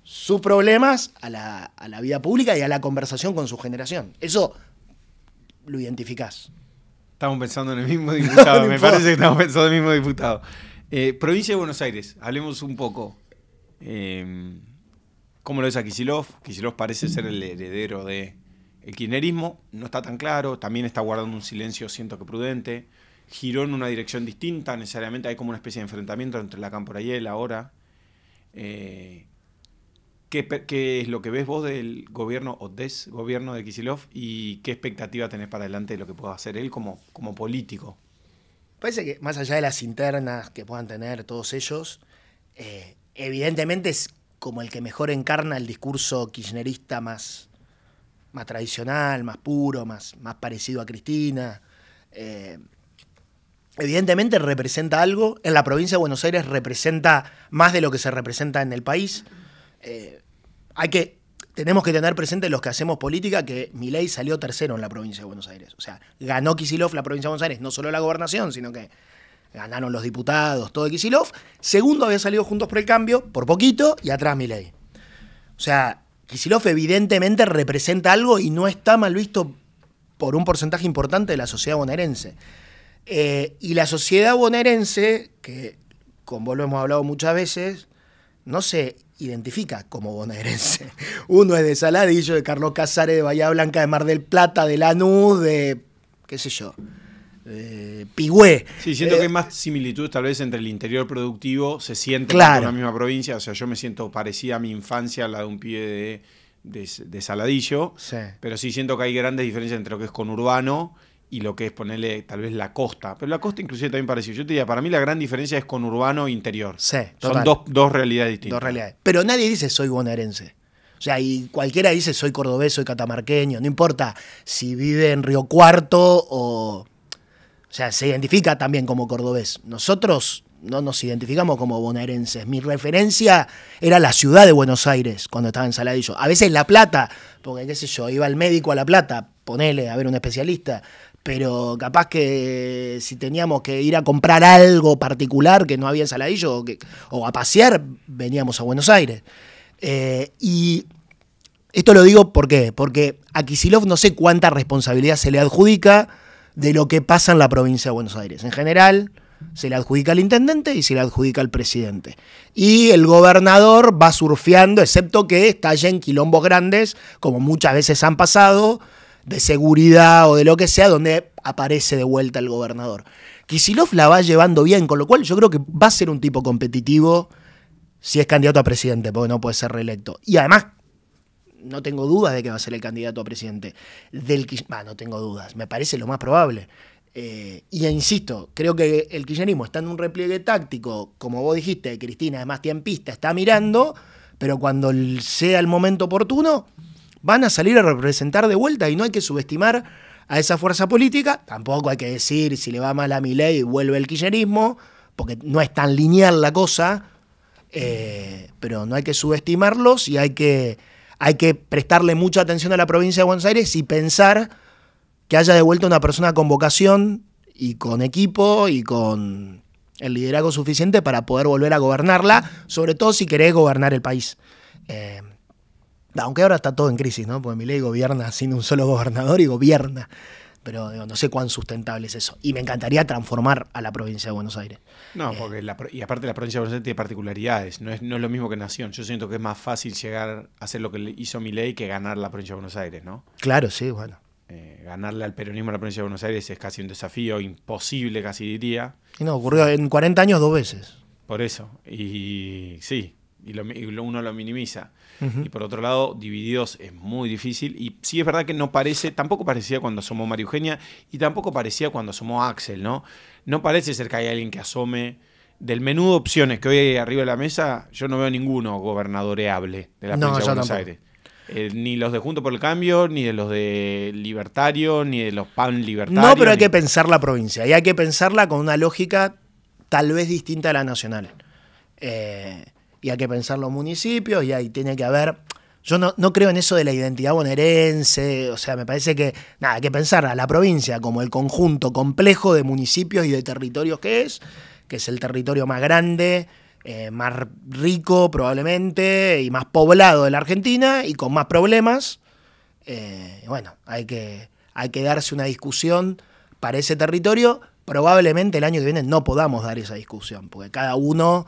sus problemas a la vida pública y a la conversación con su generación. Eso lo identificás. Estamos pensando en el mismo diputado, me parece que estamos pensando en el mismo diputado. Provincia de Buenos Aires, hablemos un poco. ¿Cómo lo ves a Kicillof? Kicillof parece ser el heredero del kirchnerismo, no está tan claro, también está guardando un silencio, siento que prudente. Giró en una dirección distinta, necesariamente hay como una especie de enfrentamiento entre la Cámpora y él ahora. ¿Qué es lo que ves vos del gobierno o desgobierno de Kicillof y qué expectativa tenés para adelante de lo que pueda hacer él como político? Parece que más allá de las internas que puedan tener todos ellos, evidentemente es como el que mejor encarna el discurso kirchnerista más tradicional, más puro, más parecido a Cristina. Evidentemente representa algo. En la provincia de Buenos Aires representa más de lo que se representa en el país. Tenemos que tener presente los que hacemos política que Milei salió tercero en la provincia de Buenos Aires. O sea, ganó Kicillof la provincia de Buenos Aires, no solo la gobernación, sino que ganaron los diputados, todo de Kicillof. Segundo había salido Juntos por el Cambio, por poquito, y atrás Milei. O sea, Kicillof evidentemente representa algo y no está mal visto por un porcentaje importante de la sociedad bonaerense. Y la sociedad bonaerense, que con vos lo hemos hablado muchas veces, no se identifica como bonaerense. Uno es de Saladillo, de Carlos Casares, de Bahía Blanca, de Mar del Plata, de Lanús, de qué sé yo, de Pigüé. Sí, siento que hay más similitudes tal vez entre el interior productivo, se siente claro. en la misma provincia, o sea, yo me siento parecida a mi infancia, a la de un pibe de Saladillo, Sí. pero sí siento que hay grandes diferencias entre lo que es conurbano y lo que es ponerle tal vez la costa. Pero la costa inclusive también parecido. Yo te diría, para mí la gran diferencia es conurbano e interior. Sí, total. Son dos realidades distintas. Dos realidades. Pero nadie dice soy bonaerense. O sea, y cualquiera dice soy cordobés, soy catamarqueño. No importa si vive en Río Cuarto o sea, se identifica también como cordobés. Nosotros no nos identificamos como bonaerenses. Mi referencia era la ciudad de Buenos Aires cuando estaba en Saladillo. A veces La Plata, porque qué sé yo, iba al médico a La Plata, ponele a ver un especialista. Pero capaz que si teníamos que ir a comprar algo particular que no había en Saladillo o a pasear, veníamos a Buenos Aires. Y esto lo digo ¿por qué? Porque a Kicillof no sé cuánta responsabilidad se le adjudica de lo que pasa en la provincia de Buenos Aires. En general, se le adjudica al intendente y se le adjudica al presidente. Y el gobernador va surfeando, excepto que estallen quilombos grandes, como muchas veces han pasado, de seguridad o de lo que sea, donde aparece de vuelta el gobernador. Kicillof la va llevando bien, con lo cual yo creo que va a ser un tipo competitivo si es candidato a presidente, porque no puede ser reelecto. Y además, no tengo dudas de que va a ser el candidato a presidente. No tengo dudas, me parece lo más probable. Y insisto, creo que el kirchnerismo está en un repliegue táctico, como vos dijiste, Cristina es más tiempista, está mirando, pero cuando sea el momento oportuno, van a salir a representar de vuelta y no hay que subestimar a esa fuerza política. Tampoco hay que decir si le va mal a Milei vuelve el kirchnerismo, porque no es tan lineal la cosa, pero no hay que subestimarlos y hay que prestarle mucha atención a la provincia de Buenos Aires y pensar que haya de vuelta una persona con vocación y con equipo y con el liderazgo suficiente para poder volver a gobernarla, sobre todo si querés gobernar el país. Aunque ahora está todo en crisis, ¿no? Porque Milei gobierna sin un solo gobernador y gobierna. Pero digo, no sé cuán sustentable es eso. Y me encantaría transformar a la provincia de Buenos Aires. No, porque y aparte la provincia de Buenos Aires tiene particularidades. No es lo mismo que Nación. Yo siento que es más fácil llegar a hacer lo que hizo Milei que ganar la provincia de Buenos Aires, ¿no? Claro, sí, bueno. Ganarle al peronismo a la provincia de Buenos Aires es casi un desafío imposible, casi diría. Y no, ocurrió en 40 años 2 veces. Por eso. Y sí, uno lo minimiza. Y por otro lado, divididos es muy difícil. Y sí es verdad que tampoco parecía cuando asomó María Eugenia y tampoco parecía cuando asomó Axel, ¿no? No parece ser que hay alguien que asome. Del menú de opciones que hoy hay arriba de la mesa, yo no veo ninguno gobernadoreable de la provincia de Buenos Aires. Ni los de Juntos por el Cambio, ni de los de Libertario, ni de los PAN libertarios. No, pero hay que pensar la provincia. Y hay que pensarla con una lógica tal vez distinta a la nacional. Y hay que pensar los municipios y ahí tiene que haber... Yo no creo en eso de la identidad bonaerense, o sea, me parece que hay que pensar a la provincia como el conjunto complejo de municipios y de territorios que es el territorio más grande, más rico probablemente y más poblado de la Argentina y con más problemas. Bueno, hay que darse una discusión para ese territorio. Probablemente el año que viene no podamos dar esa discusión, porque cada uno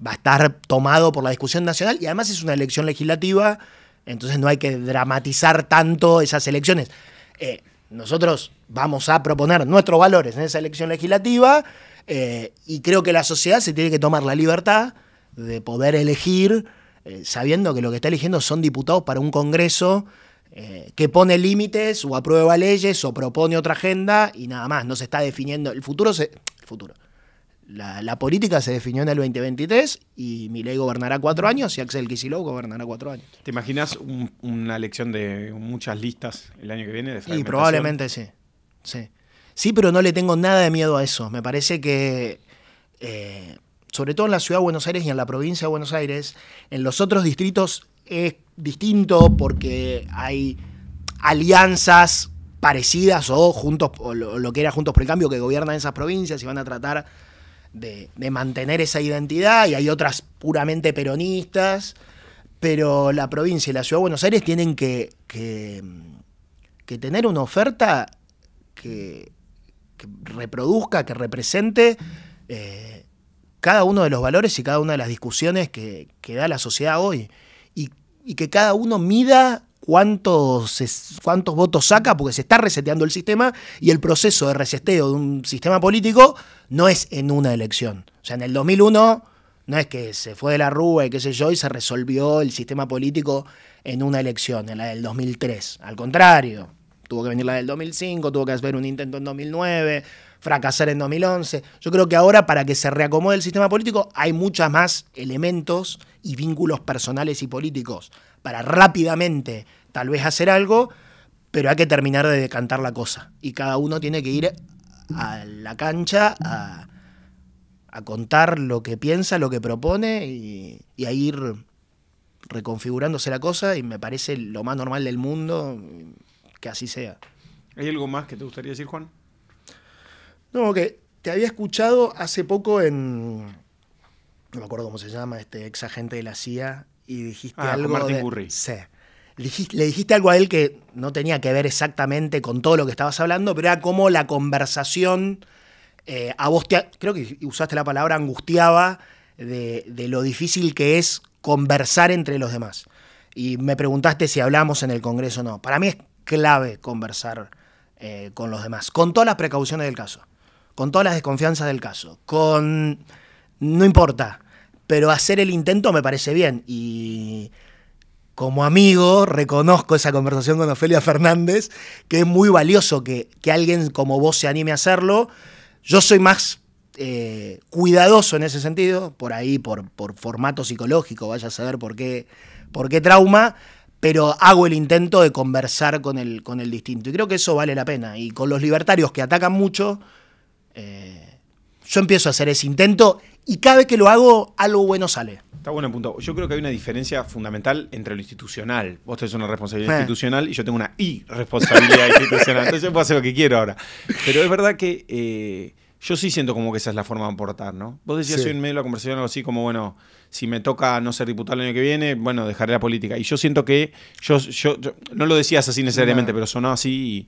va a estar tomado por la discusión nacional y además es una elección legislativa, entonces no hay que dramatizar tanto esas elecciones. Nosotros vamos a proponer nuestros valores en esa elección legislativa y creo que la sociedad se tiene que tomar la libertad de poder elegir, sabiendo que lo que está eligiendo son diputados para un Congreso que pone límites o aprueba leyes o propone otra agenda y nada más. No se está definiendo. El futuro. La política se definió en el 2023 y Milei gobernará 4 años y Axel Kicillof gobernará 4 años. ¿Te imaginas una elección de muchas listas el año que viene? De y probablemente sí. Sí, pero no le tengo nada de miedo a eso. Me parece que, sobre todo en la ciudad de Buenos Aires y en la provincia de Buenos Aires, en los otros distritos es distinto porque hay alianzas parecidas o juntos, o lo que era Juntos por el Cambio, que gobiernan esas provincias y van a tratar de mantener esa identidad, y hay otras puramente peronistas, pero la provincia y la ciudad de Buenos Aires tienen que tener una oferta que reproduzca, que represente cada uno de los valores y cada una de las discusiones que da la sociedad hoy, y que cada uno mida cuántos votos saca, porque se está reseteando el sistema, y el proceso de reseteo de un sistema político no es en una elección. O sea, en el 2001 no es que se fue de la Rúa y qué sé yo y se resolvió el sistema político en una elección, en la del 2003. Al contrario, tuvo que venir la del 2005, tuvo que hacer un intento en 2009, fracasar en 2011. Yo creo que ahora, para que se reacomode el sistema político, hay muchos más elementos y vínculos personales y políticos para rápidamente tal vez hacer algo, pero hay que terminar de decantar la cosa. Y cada uno tiene que ir a la cancha a contar lo que piensa, lo que propone y a ir reconfigurándose la cosa, y me parece lo más normal del mundo que así sea. ¿Hay algo más que te gustaría decir, Juan? No, que te había escuchado hace poco no me acuerdo cómo se llama, ex agente de la CIA, y dijiste algo con Martin Curry. Sí. Le dijiste algo a él que no tenía que ver exactamente con todo lo que estabas hablando, pero era como la conversación, a vos creo que usaste la palabra angustiaba, de lo difícil que es conversar entre los demás. Y me preguntaste si hablamos en el Congreso o no. Para mí es clave conversar con los demás, con todas las precauciones del caso, con todas las desconfianzas del caso, no importa, pero hacer el intento me parece bien. Y como amigo reconozco esa conversación con Ofelia Fernández, que es muy valioso que alguien como vos se anime a hacerlo. Yo soy más cuidadoso en ese sentido, por ahí, por formato psicológico, vaya a saber por qué trauma, pero hago el intento de conversar con el distinto. Y creo que eso vale la pena. Y con los libertarios que atacan mucho, yo empiezo a hacer ese intento, y cada vez que lo hago, algo bueno sale. Está bueno el punto. Yo creo que hay una diferencia fundamental entre lo institucional. Vos tenés una responsabilidad institucional y yo tengo una irresponsabilidad institucional. Entonces yo puedo hacer lo que quiero ahora. Pero es verdad que yo sí siento como que esa es la forma de aportar, ¿no? Vos decías hoy en medio de la conversación algo así como, bueno, si me toca no ser diputado el año que viene, bueno, dejaré la política. Y yo siento que, yo no lo decías así necesariamente, pero sonó así.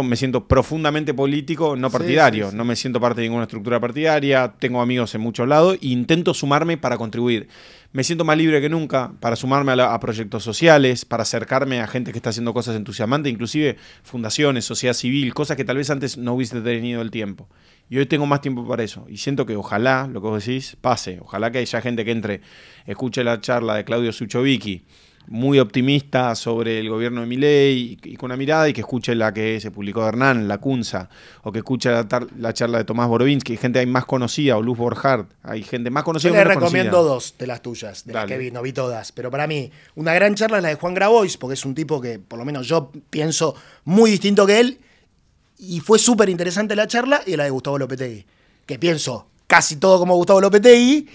Me siento profundamente político, no partidario. Sí. No me siento parte de ninguna estructura partidaria, tengo amigos en muchos lados e intento sumarme para contribuir. Me siento más libre que nunca para sumarme a proyectos sociales, para acercarme a gente que está haciendo cosas entusiasmantes, inclusive fundaciones, sociedad civil, cosas que tal vez antes no hubiese tenido el tiempo. Y hoy tengo más tiempo para eso. Y siento que ojalá, lo que vos decís, pase. Ojalá que haya gente que entre, escuche la charla de Claudio Suchovicki, muy optimista sobre el gobierno de Milei y con una mirada, y que escuche la que se publicó de Hernán, la Cunza, o que escuche la charla de Tomás Borovinsky, hay gente más conocida, o Luz Borjard, hay gente más conocida. Yo le recomiendo dos de las tuyas, de las que vi, no vi todas, pero para mí una gran charla es la de Juan Grabois, porque es un tipo que por lo menos yo pienso muy distinto que él, y fue súper interesante la charla, y la de Gustavo Lopetegui, que pienso casi todo como Gustavo Lopetegui,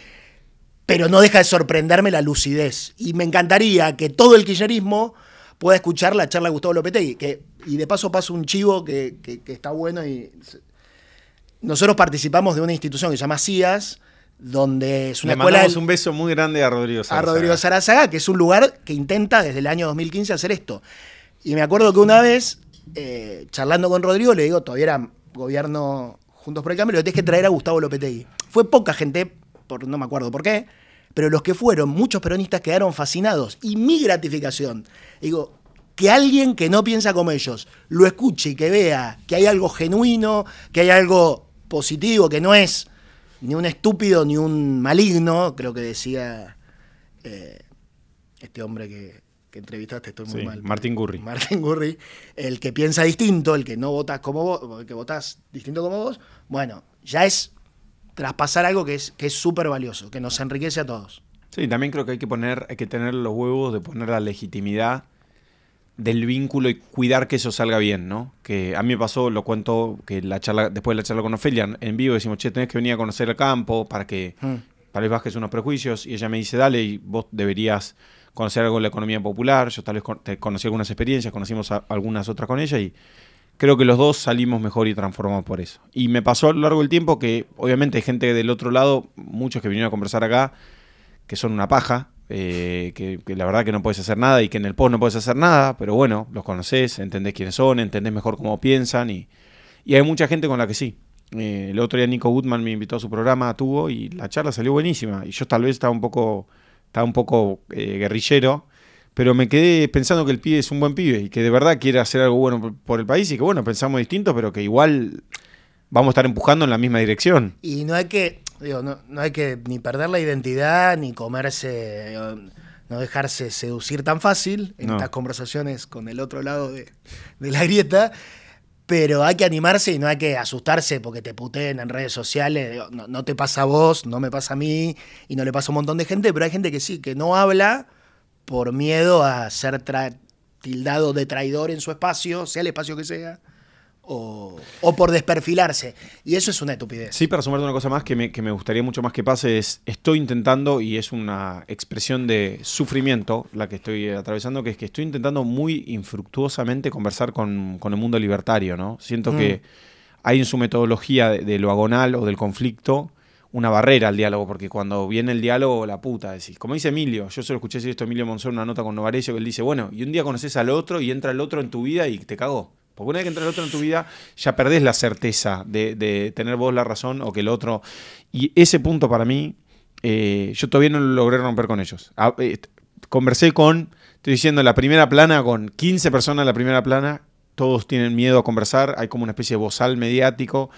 pero no deja de sorprenderme la lucidez. Y me encantaría que todo el kirchnerismo pueda escuchar la charla de Gustavo Lopetegui. Y de paso un chivo que está bueno. Y nosotros participamos de una institución que se llama CIAS, donde es una escuela... Le mandamos un beso muy grande a Rodrigo Sarazaga. A Rodrigo Sarazaga, que es un lugar que intenta desde el año 2015 hacer esto. Y me acuerdo que una vez, charlando con Rodrigo, le digo, todavía era gobierno Juntos por el Cambio, le tenés que traer a Gustavo Lopetegui. Fue poca gente, no me acuerdo por qué, pero los que fueron, muchos peronistas quedaron fascinados. Y mi gratificación, digo, que alguien que no piensa como ellos lo escuche y que vea que hay algo genuino, que hay algo positivo, que no es ni un estúpido ni un maligno, creo que decía este hombre que entrevistaste, estoy muy mal. Martín Gurri. Martín Gurri, el que piensa distinto, el que no votas como vos, el que votás distinto como vos, bueno, ya es traspasar algo que es súper valioso, que nos enriquece a todos. Sí, también creo que hay que tener los huevos de poner la legitimidad del vínculo y cuidar que eso salga bien, ¿no? Que a mí me pasó, lo cuento, que después de la charla con Ofelia en vivo decimos, che, tenés que venir a conocer el campo para que tal vez bajes unos prejuicios, y ella me dice, dale, y vos deberías conocer algo de la economía popular. Yo tal vez conocí algunas experiencias, conocimos algunas otras con ella, y creo que los dos salimos mejor y transformados por eso. Y me pasó a lo largo del tiempo que obviamente hay gente del otro lado, muchos que vinieron a conversar acá, que son una paja, que la verdad que no puedes hacer nada, y que en el post no puedes hacer nada, pero bueno, los conocés, entendés quiénes son, entendés mejor cómo piensan, y hay mucha gente con la que sí. El otro día Nico Goodman me invitó a su programa, y la charla salió buenísima, y yo tal vez estaba un poco guerrillero, pero me quedé pensando que el pibe es un buen pibe y que de verdad quiere hacer algo bueno por el país, y que bueno, pensamos distinto, pero que igual vamos a estar empujando en la misma dirección. Y no hay que, no hay que ni perder la identidad, ni comerse, no dejarse seducir tan fácil en estas conversaciones con el otro lado de la grieta, pero hay que animarse y no hay que asustarse porque te puteen en redes sociales. No te pasa a vos, no me pasa a mí, y no le pasa a un montón de gente, pero hay gente que sí, que no habla por miedo a ser tildado de traidor en su espacio, sea el espacio que sea, o por desperfilarse. Y eso es una estupidez. Sí, para sumarte una cosa más que me gustaría mucho más que pase es, estoy intentando, y es una expresión de sufrimiento la que estoy atravesando, que es que estoy intentando muy infructuosamente conversar con el mundo libertario, ¿no? Siento que hay en su metodología de lo agonal o del conflicto una barrera al diálogo, porque cuando viene el diálogo, la puta, decís. Como dice Emilio, yo solo escuché decir esto a Emilio Monzón en una nota con Novarecio, que él dice, bueno, y un día conoces al otro y entra el otro en tu vida y te cagó. Porque una vez que entra el otro en tu vida, ya perdés la certeza de tener vos la razón o que el otro... Y ese punto para mí, yo todavía no lo logré romper con ellos. Conversé estoy diciendo, la primera plana, con 15 personas en la primera plana, todos tienen miedo a conversar, hay como una especie de bozal mediático.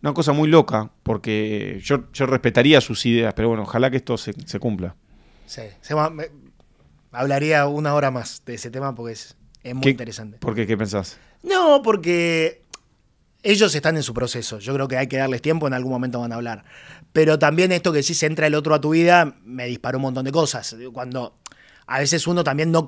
Una cosa muy loca, porque yo respetaría sus ideas, pero bueno, ojalá que esto se cumpla. Sí, hablaría una hora más de ese tema porque es muy interesante. ¿Por qué? ¿Qué pensás? No, porque ellos están en su proceso. Yo creo que hay que darles tiempo, en algún momento van a hablar. Pero también esto que si se entra el otro a tu vida, me disparó un montón de cosas. Cuando a veces uno también no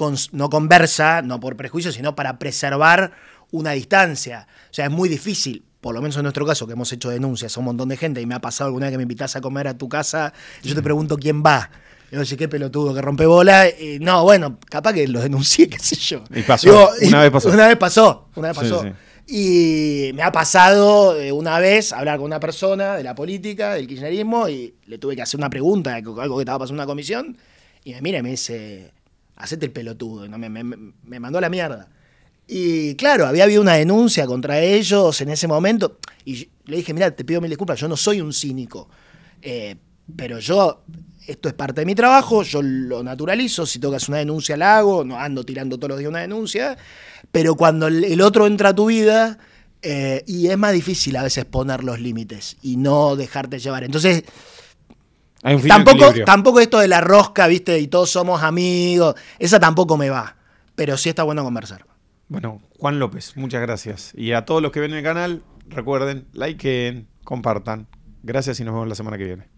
conversa, no por prejuicio, sino para preservar una distancia. O sea, es muy difícil. Por lo menos en nuestro caso, que hemos hecho denuncias a un montón de gente, y me ha pasado alguna vez que me invitas a comer a tu casa, y yo te pregunto quién va. Y yo digo, qué pelotudo, que rompe bola. Y no, bueno, capaz que lo denuncié, qué sé yo. Y pasó, una vez pasó. Una vez pasó. Sí. Y me ha pasado una vez hablar con una persona de la política, del kirchnerismo, y le tuve que hacer una pregunta de algo que estaba pasando en una comisión, y me mira y me dice, hacete el pelotudo. Y no, me mandó a la mierda. Y claro, había habido una denuncia contra ellos en ese momento, y le dije, mira, te pido mil disculpas, yo no soy un cínico, pero esto es parte de mi trabajo, yo lo naturalizo, si tocas una denuncia la hago, no ando tirando todos los días una denuncia, pero cuando el otro entra a tu vida, y es más difícil a veces poner los límites y no dejarte llevar. Entonces, hay un tampoco esto de la rosca, ¿viste? Y todos somos amigos, esa tampoco me va, pero sí está bueno conversar. Bueno, Juan López, muchas gracias. Y a todos los que ven el canal, recuerden, likeen, compartan. Gracias y nos vemos la semana que viene.